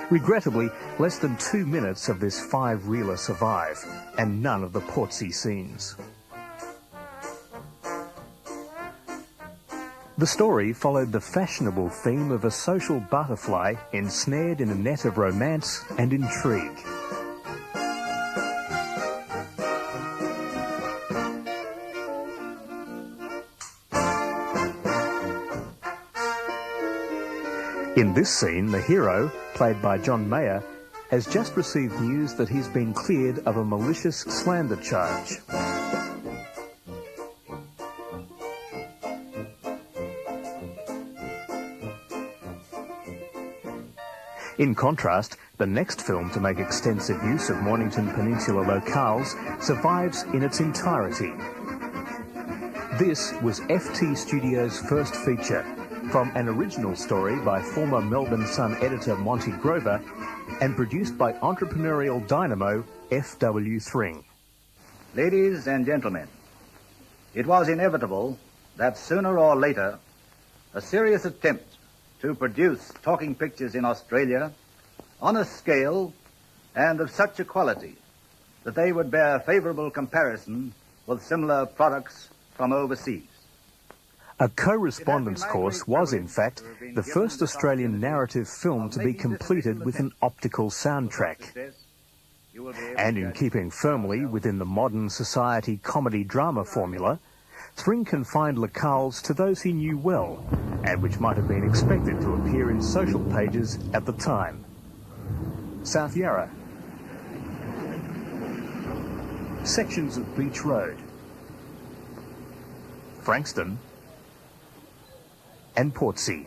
Regrettably, less than 2 minutes of this five-reeler survive, and none of the Portsea scenes. The story followed the fashionable theme of a social butterfly ensnared in a net of romance and intrigue. In this scene, the hero, played by John Mayer, has just received news that he's been cleared of a malicious slander charge. In contrast, the next film to make extensive use of Mornington Peninsula locales survives in its entirety. This was FT Studios' first feature, from an original story by former Melbourne Sun editor Monty Grover and produced by entrepreneurial dynamo F.W. Thring. Ladies and gentlemen, it was inevitable that sooner or later a serious attempt to produce talking pictures in Australia on a scale and of such a quality that they would bear favourable comparison with similar products from overseas. A correspondence course was, in fact, the first Australian narrative film to be completed with an optical soundtrack. And in keeping firmly within the modern society comedy-drama formula, Thring confined locales to those he knew well, and which might have been expected to appear in social pages at the time. South Yarra. Sections of Beach Road. Frankston. And Portsea.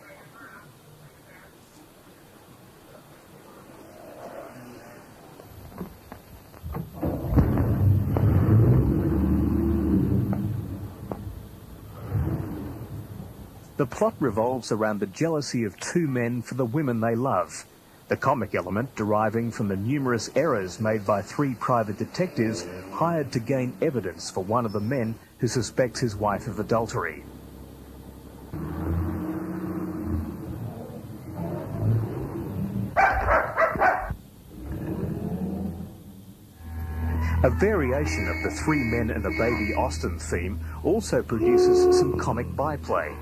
The plot revolves around the jealousy of two men for the women they love, the comic element deriving from the numerous errors made by three private detectives hired to gain evidence for one of the men who suspects his wife of adultery. A variation of the Three Men and a Baby Austin theme also produces some comic byplay.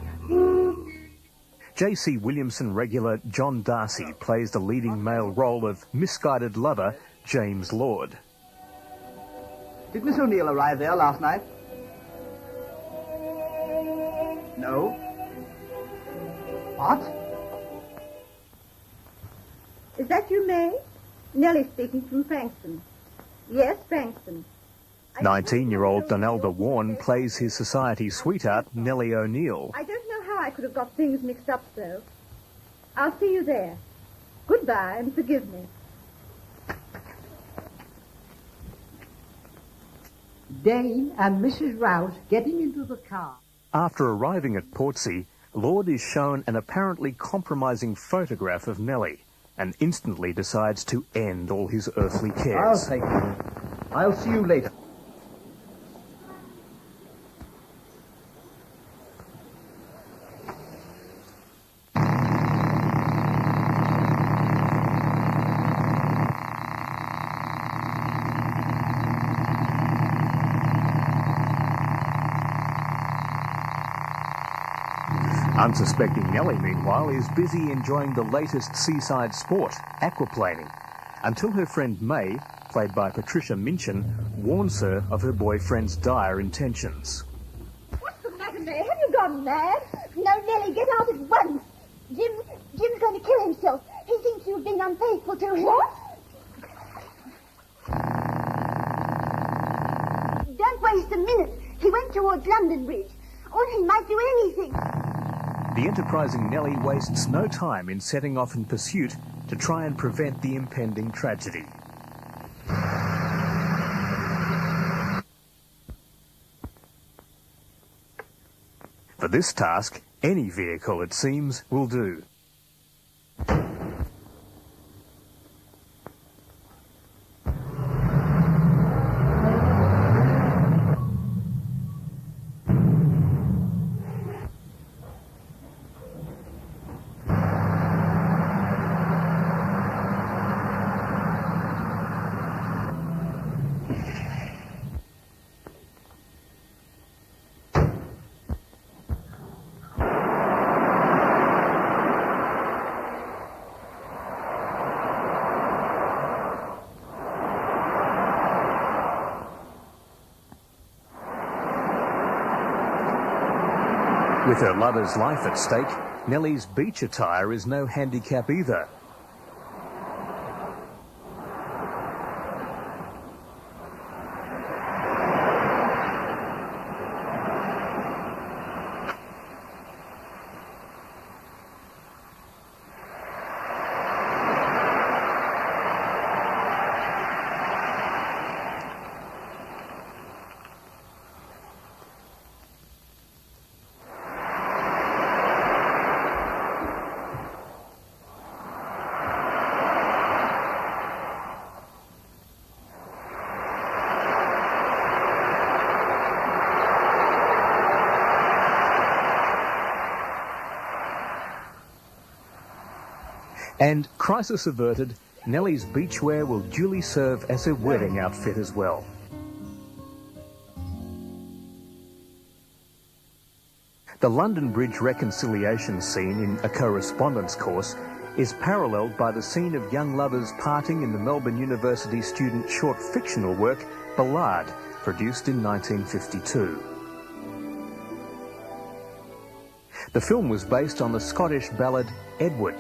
J.C. Williamson regular John Darcy plays the leading male role of misguided lover James Lord. Did Miss O'Neill arrive there last night? No. What? Is that you, May? Nellie speaking from Frankston. Yes, Frankston. 19-year-old Donalda Warren plays his society sweetheart, Nellie O'Neill. I don't know how I could have got things mixed up so. I'll see you there. Goodbye, and forgive me. Dane and Mrs. Rouse getting into the car. After arriving at Portsea, Lord is shown an apparently compromising photograph of Nellie and instantly decides to end all his earthly I'll cares. take it. I'll see you later. Unsuspecting Nellie, meanwhile, is busy enjoying the latest seaside sport, aquaplaning, until her friend May, played by Patricia Minchin, warns her of her boyfriend's dire intentions. What's the matter, May? Have you gone mad? No, Nellie, get out at once. Jim's going to kill himself. He thinks you've been unfaithful to him. What? Don't waste a minute. He went towards London Bridge. Or he might do anything. The enterprising Nellie wastes no time in setting off in pursuit to try and prevent the impending tragedy. For this task, any vehicle, it seems, will do. With her lover's life at stake, Nellie's beach attire is no handicap either. And, crisis averted, Nellie's beachwear will duly serve as her wedding outfit as well. The London Bridge reconciliation scene in A Correspondence Course is paralleled by the scene of young lovers parting in the Melbourne University student short fictional work Ballade, produced in 1952. The film was based on the Scottish ballad Edward.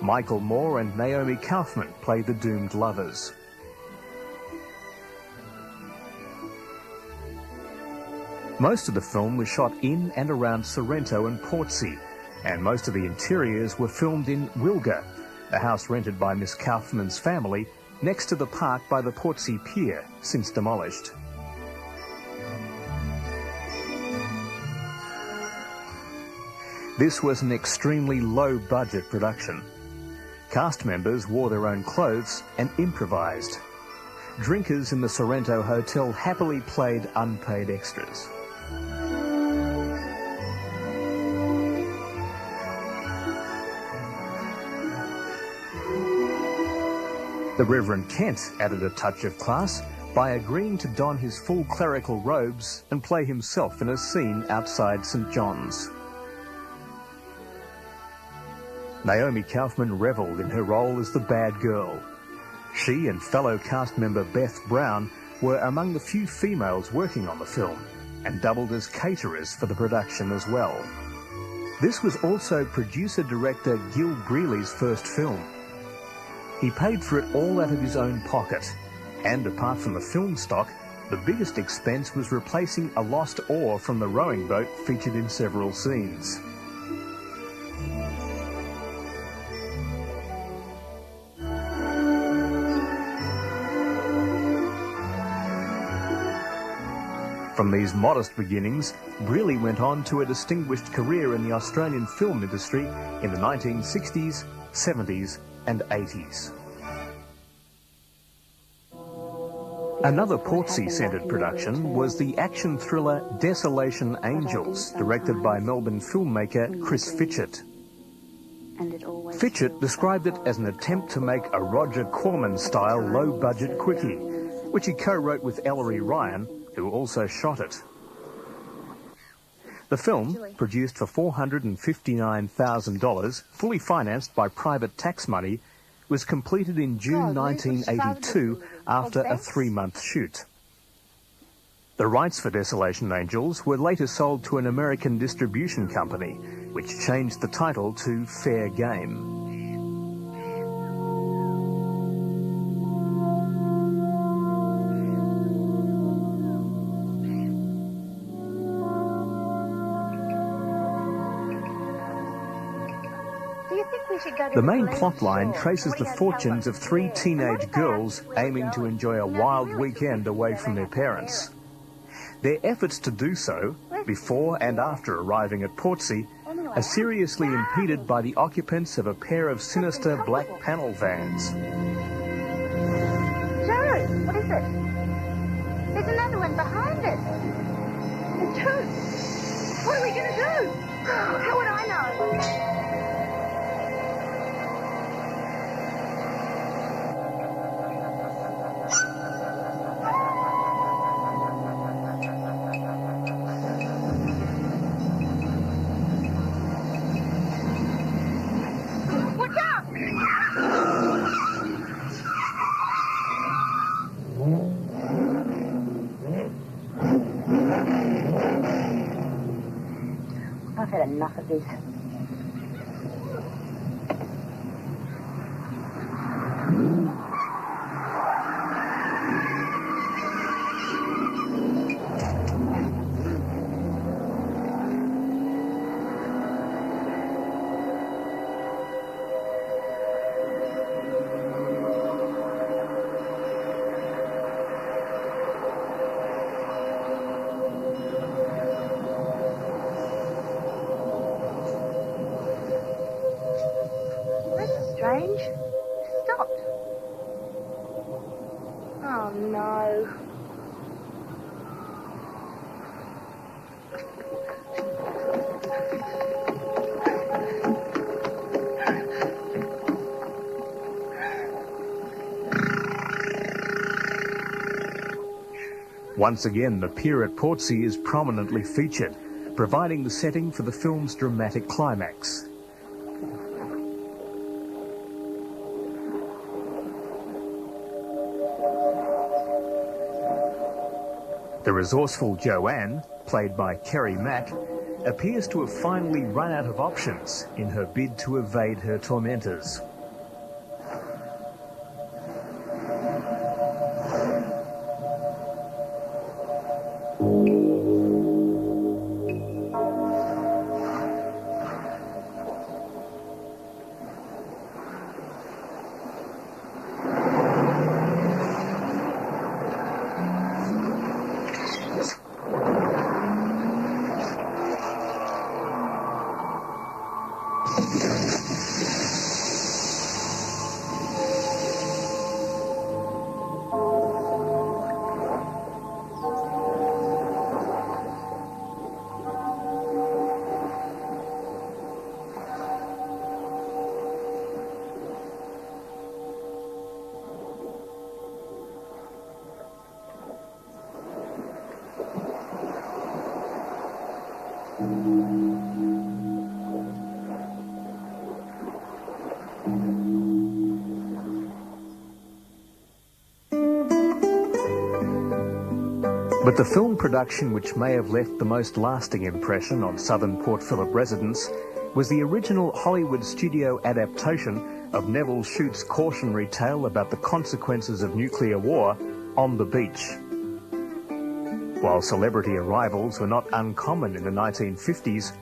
Michael Moore and Naomi Kaufman play the doomed lovers. Most of the film was shot in and around Sorrento and Portsea, and most of the interiors were filmed in Wilga, a house rented by Miss Kaufman's family next to the park by the Portsea Pier, since demolished. This was an extremely low-budget production. Cast members wore their own clothes and improvised. Drinkers in the Sorrento Hotel happily played unpaid extras. The Reverend Kent added a touch of class by agreeing to don his full clerical robes and play himself in a scene outside St. John's. Naomi Kaufman revelled in her role as the bad girl. She and fellow cast member Beth Brown were among the few females working on the film and doubled as caterers for the production as well. This was also producer-director Gil Brealey's first film. He paid for it all out of his own pocket, and apart from the film stock, the biggest expense was replacing a lost oar from the rowing boat featured in several scenes. From these modest beginnings, Brearley went on to a distinguished career in the Australian film industry in the 1960s, 70s and 80s. Another Portsea-centred production was the action thriller Desolation Angels, directed by Melbourne filmmaker Chris Fitchett. Fitchett described it as an attempt to make a Roger Corman-style low-budget quickie, which he co-wrote with Ellery Ryan, who also shot it. The film, produced for $459,000, fully financed by private tax money, was completed in June 1982 after a 3-month shoot. The rights for Desolation Angels were later sold to an American distribution company, which changed the title to Fair Game. The main plotline traces the fortunes of 3 teenage girls aiming to enjoy a wild weekend away from their parents. Their efforts to do so, before and after arriving at Portsea, are seriously impeded by the occupants of a pair of sinister black panel vans. Joe, what is it? There's another one behind us. Joe, what are we going to do? How would I know? I've had enough of this. Strange. Stopped. Oh no. Once again, the pier at Portsea is prominently featured, providing the setting for the film's dramatic climax. The resourceful Joanne, played by Kerry Mack, appears to have finally run out of options in her bid to evade her tormentors. But the film production which may have left the most lasting impression on southern Port Phillip residents was the original Hollywood studio adaptation of Neville Shute's cautionary tale about the consequences of nuclear war, On the Beach. While celebrity arrivals were not uncommon in the 1950s,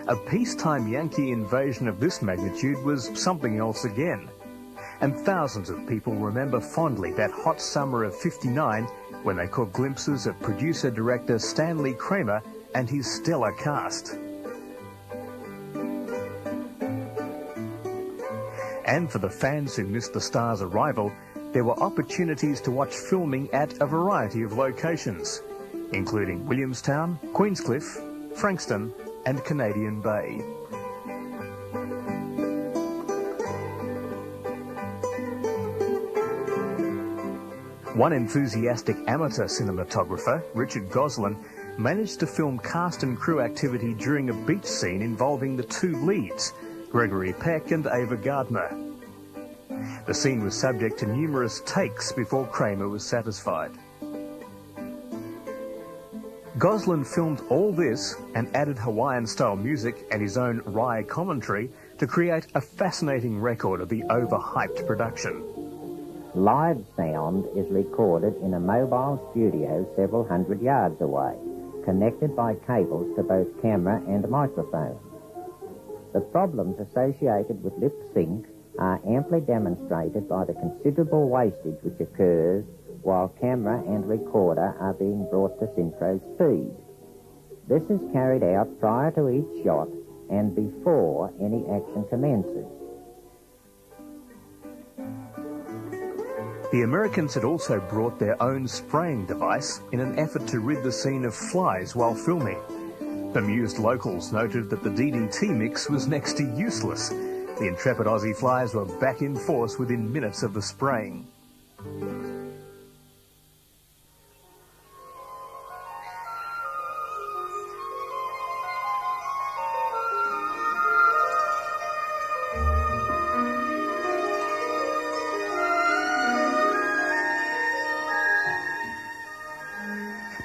a peacetime Yankee invasion of this magnitude was something else again. And thousands of people remember fondly that hot summer of '59 when they caught glimpses of producer-director Stanley Kramer and his stellar cast. And for the fans who missed the star's arrival, there were opportunities to watch filming at a variety of locations, including Williamstown, Queenscliff, Frankston and Canadian Bay. One enthusiastic amateur cinematographer, Richard Goslin, managed to film cast and crew activity during a beach scene involving the two leads, Gregory Peck and Ava Gardner. The scene was subject to numerous takes before Kramer was satisfied. Goslin filmed all this and added Hawaiian-style music and his own wry commentary to create a fascinating record of the overhyped production. Live sound is recorded in a mobile studio several hundred yards away, connected by cables to both camera and microphone. The problems associated with lip sync are amply demonstrated by the considerable wastage which occurs while camera and recorder are being brought to synchro speed. This is carried out prior to each shot and before any action commences. The Americans had also brought their own spraying device in an effort to rid the scene of flies while filming. Bemused locals noted that the DDT mix was next to useless. The intrepid Aussie flies were back in force within minutes of the spraying.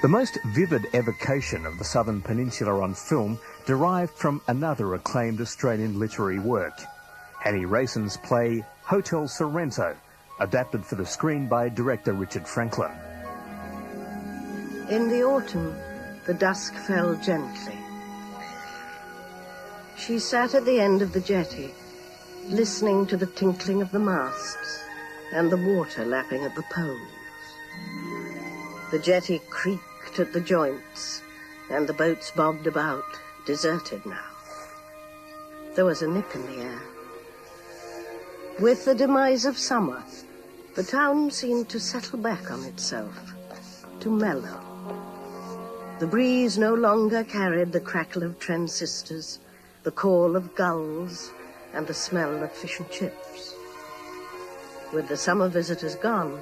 The most vivid evocation of the Southern Peninsula on film derived from another acclaimed Australian literary work, Annie Rayson's play Hotel Sorrento, adapted for the screen by director Richard Franklin. In the autumn, the dusk fell gently. She sat at the end of the jetty, listening to the tinkling of the masts and the water lapping at the poles. The jetty creaked at the joints, and the boats bobbed about, deserted now. There was a nip in the air. With the demise of summer, the town seemed to settle back on itself, to mellow. The breeze no longer carried the crackle of transistors, the call of gulls, and the smell of fish and chips. With the summer visitors gone,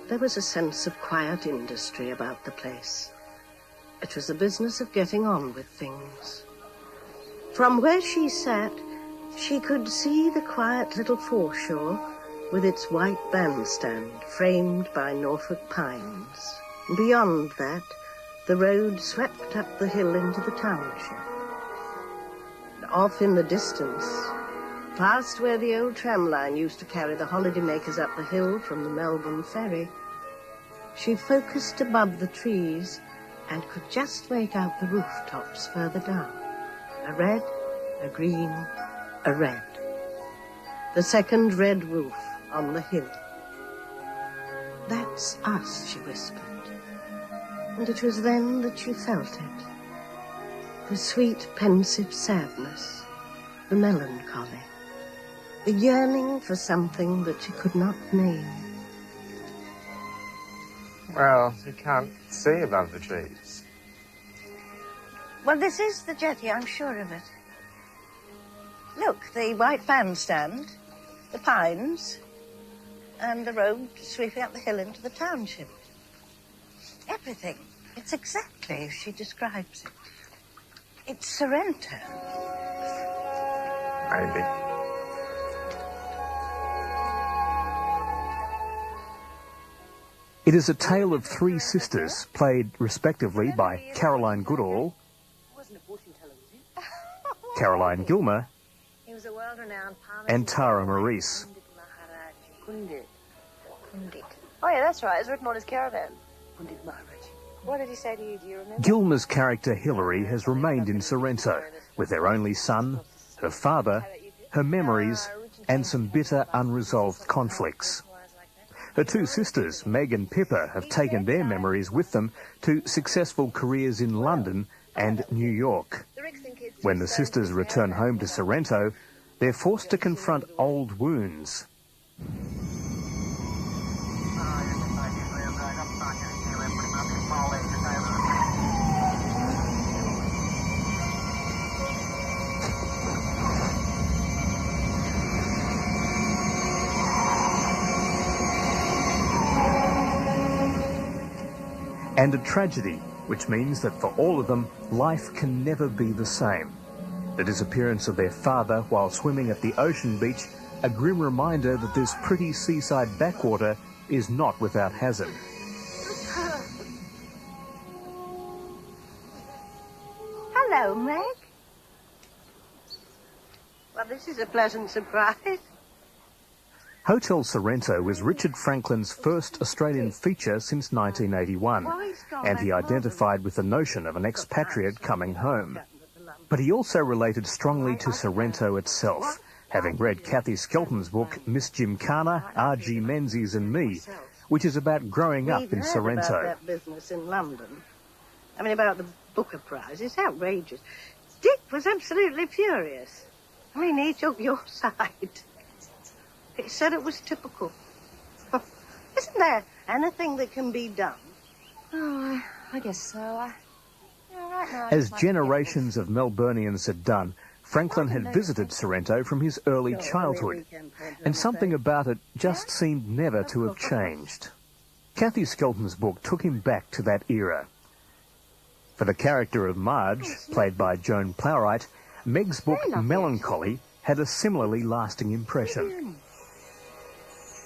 there was a sense of quiet industry about the place. It was the business of getting on with things. From where she sat, she could see the quiet little foreshore with its white bandstand framed by Norfolk pines. Beyond that, the road swept up the hill into the township. Off in the distance, past where the old tram line used to carry the holidaymakers up the hill from the Melbourne ferry, she focused above the trees and could just make out the rooftops further down. A red, a green, a red. The second red roof on the hill. "That's us," she whispered. And it was then that she felt it. The sweet, pensive sadness, the melancholy, the yearning for something that she could not name. Well, you can't see above the trees. Well, this is the jetty, I'm sure of it. Look, the white bandstand, the pines, and the road sweeping up the hill into the township. Everything. It's exactly as she describes it. It's Sorrento. Maybe. It is a tale of three sisters, played respectively by Caroline Goodall, Caroline Gilmer, and Tara Maurice. Oh, yeah, that's right. It's written on his caravan. What did he say to you? Do you remember? Gilmer's character Hilary has remained in Sorrento with their only son, her father, her memories, and some bitter, unresolved conflicts. Her two sisters, Meg and Pippa, have taken their memories with them to successful careers in London and New York. When the sisters return home to Sorrento, they're forced to confront old wounds. And a tragedy, which means that for all of them, life can never be the same. The disappearance of their father while swimming at the ocean beach, a grim reminder that this pretty seaside backwater is not without hazard. Hello, Meg. Well, this is a pleasant surprise. Hotel Sorrento was Richard Franklin's first Australian feature since 1981, and he identified with the notion of an expatriate coming home. But he also related strongly to Sorrento itself, having read Kathy Skelton's book Miss Gymkhana, R.G. Menzies and Me, which is about growing up in Sorrento. About that business in London. I mean, about the Booker Prize. It's outrageous. Dick was absolutely furious. I mean, he took your side. He said it was typical. Isn't there anything that can be done? Oh, I guess so. Right now, As generations of Melburnians had done, Franklin had visited Sorrento from his early childhood, and something about it just seemed never to have changed. Kathy Skelton's book took him back to that era. For the character of Marge, played by Joan Plowright, Meg's book Melancholy had a similarly lasting impression.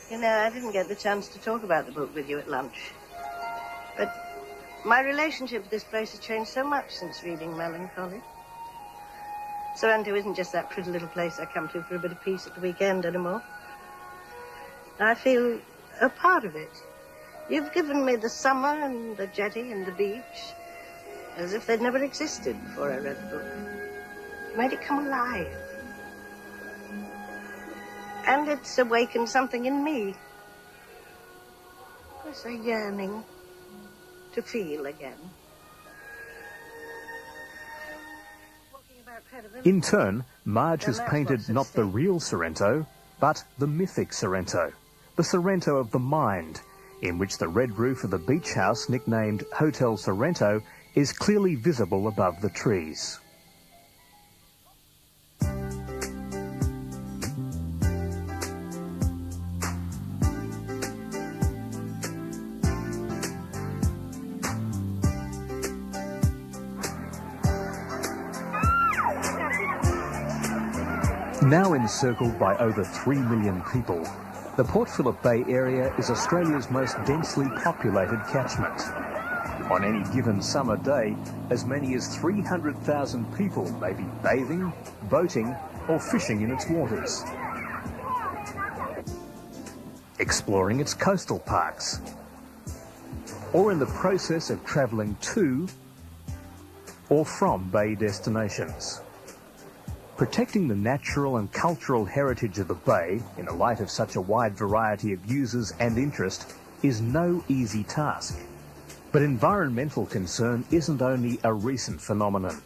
You know, I didn't get the chance to talk about the book with you at lunch. But my relationship with this place has changed so much since reading Melancholy. Sorrento isn't just that pretty little place I come to for a bit of peace at the weekend anymore. I feel a part of it. You've given me the summer and the jetty and the beach as if they'd never existed before I read the book. You made it come alive. And it's awakened something in me. There's a yearning to feel again. In turn, Marge has painted not the real Sorrento, but the mythic Sorrento, the Sorrento of the mind, in which the red roof of the beach house, nicknamed Hotel Sorrento, is clearly visible above the trees. Now encircled by over 3 million people, the Port Phillip Bay area is Australia's most densely populated catchment. On any given summer day, as many as 300,000 people may be bathing, boating, or fishing in its waters, exploring its coastal parks, or in the process of travelling to or from bay destinations. Protecting the natural and cultural heritage of the bay, in the light of such a wide variety of users and interest, is no easy task. But environmental concern isn't only a recent phenomenon.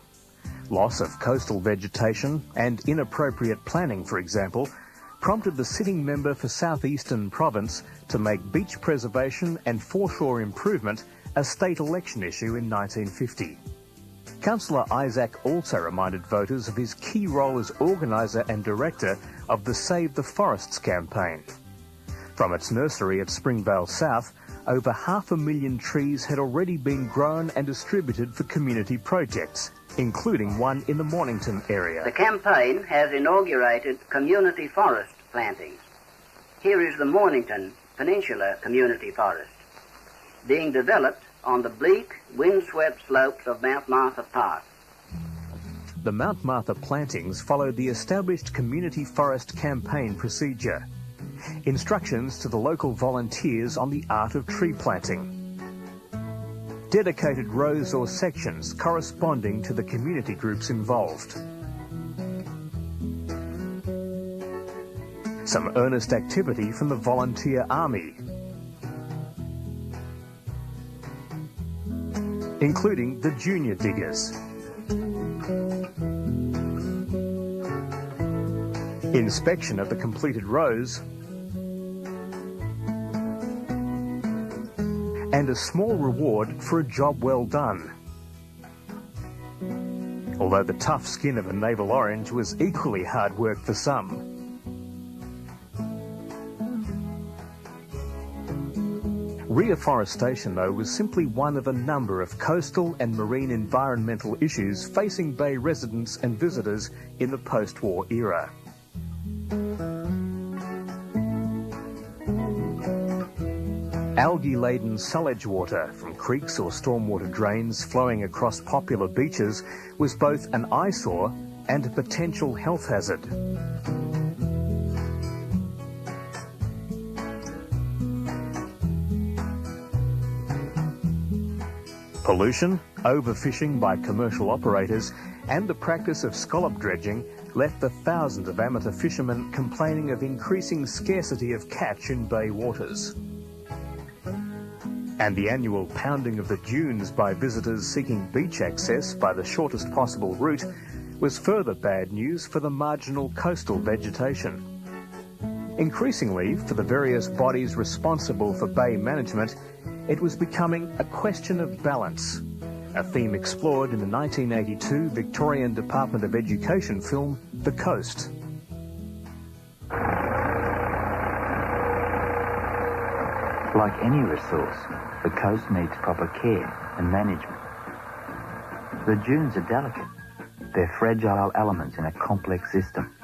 Loss of coastal vegetation and inappropriate planning, for example, prompted the sitting member for South Eastern Province to make beach preservation and foreshore improvement a state election issue in 1950. Councillor Isaac also reminded voters of his key role as organiser and director of the Save the Forests campaign. From its nursery at Springvale South, over 500,000 trees had already been grown and distributed for community projects, including one in the Mornington area. The campaign has inaugurated community forest plantings. Here is the Mornington Peninsula Community Forest, being developed on the bleak, windswept slopes of Mount Martha Park. The Mount Martha plantings followed the established community forest campaign procedure. Instructions to the local volunteers on the art of tree planting. Dedicated rows or sections corresponding to the community groups involved. Some earnest activity from the volunteer army. including the junior diggers. Inspection of the completed rows, and a small reward for a job well done. Although the tough skin of a navel orange was equally hard work for some. Reforestation, though, was simply one of a number of coastal and marine environmental issues facing Bay residents and visitors in the post-war era. Algae-laden sullage water from creeks or stormwater drains flowing across popular beaches was both an eyesore and a potential health hazard. Pollution, overfishing by commercial operators, and the practice of scallop dredging left the thousands of amateur fishermen complaining of increasing scarcity of catch in bay waters. And the annual pounding of the dunes by visitors seeking beach access by the shortest possible route was further bad news for the marginal coastal vegetation. Increasingly, for the various bodies responsible for bay management, it was becoming a question of balance, a theme explored in the 1982 Victorian Department of Education film, The Coast. Like any resource, the coast needs proper care and management. The dunes are delicate. They're fragile elements in a complex system.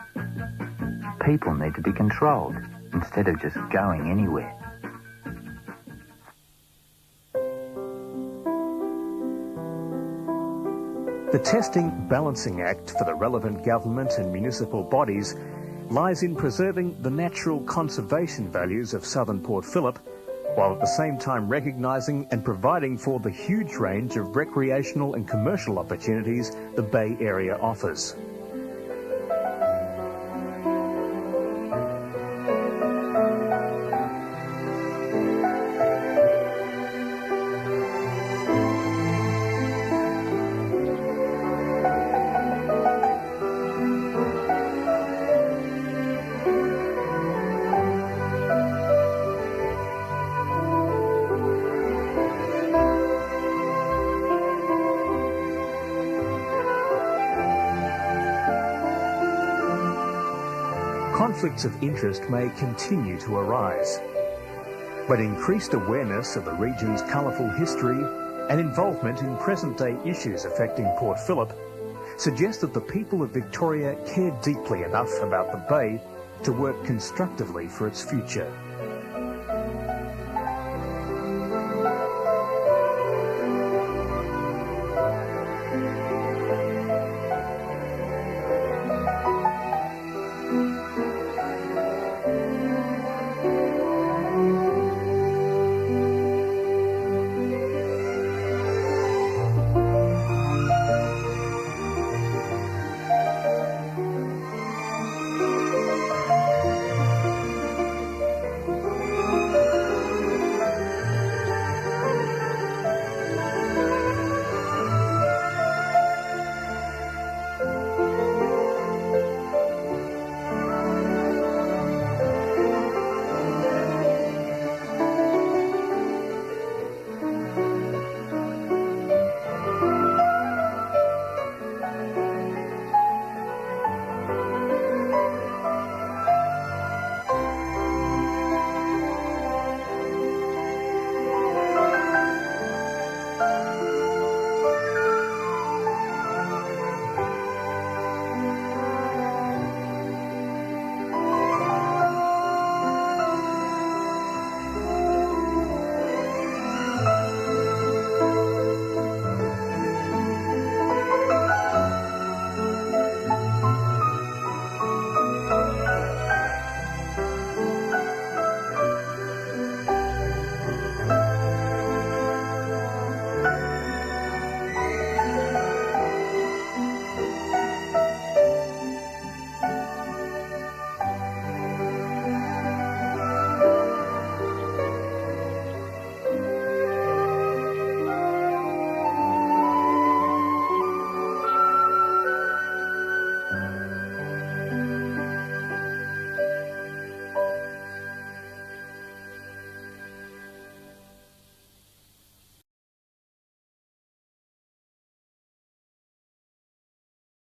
People need to be controlled instead of just going anywhere. The Testing Balancing Act for the relevant government and municipal bodies lies in preserving the natural conservation values of southern Port Phillip, while at the same time recognising and providing for the huge range of recreational and commercial opportunities the Bay Area offers. Conflicts of interest may continue to arise, but increased awareness of the region's colourful history and involvement in present-day issues affecting Port Phillip suggest that the people of Victoria care deeply enough about the Bay to work constructively for its future.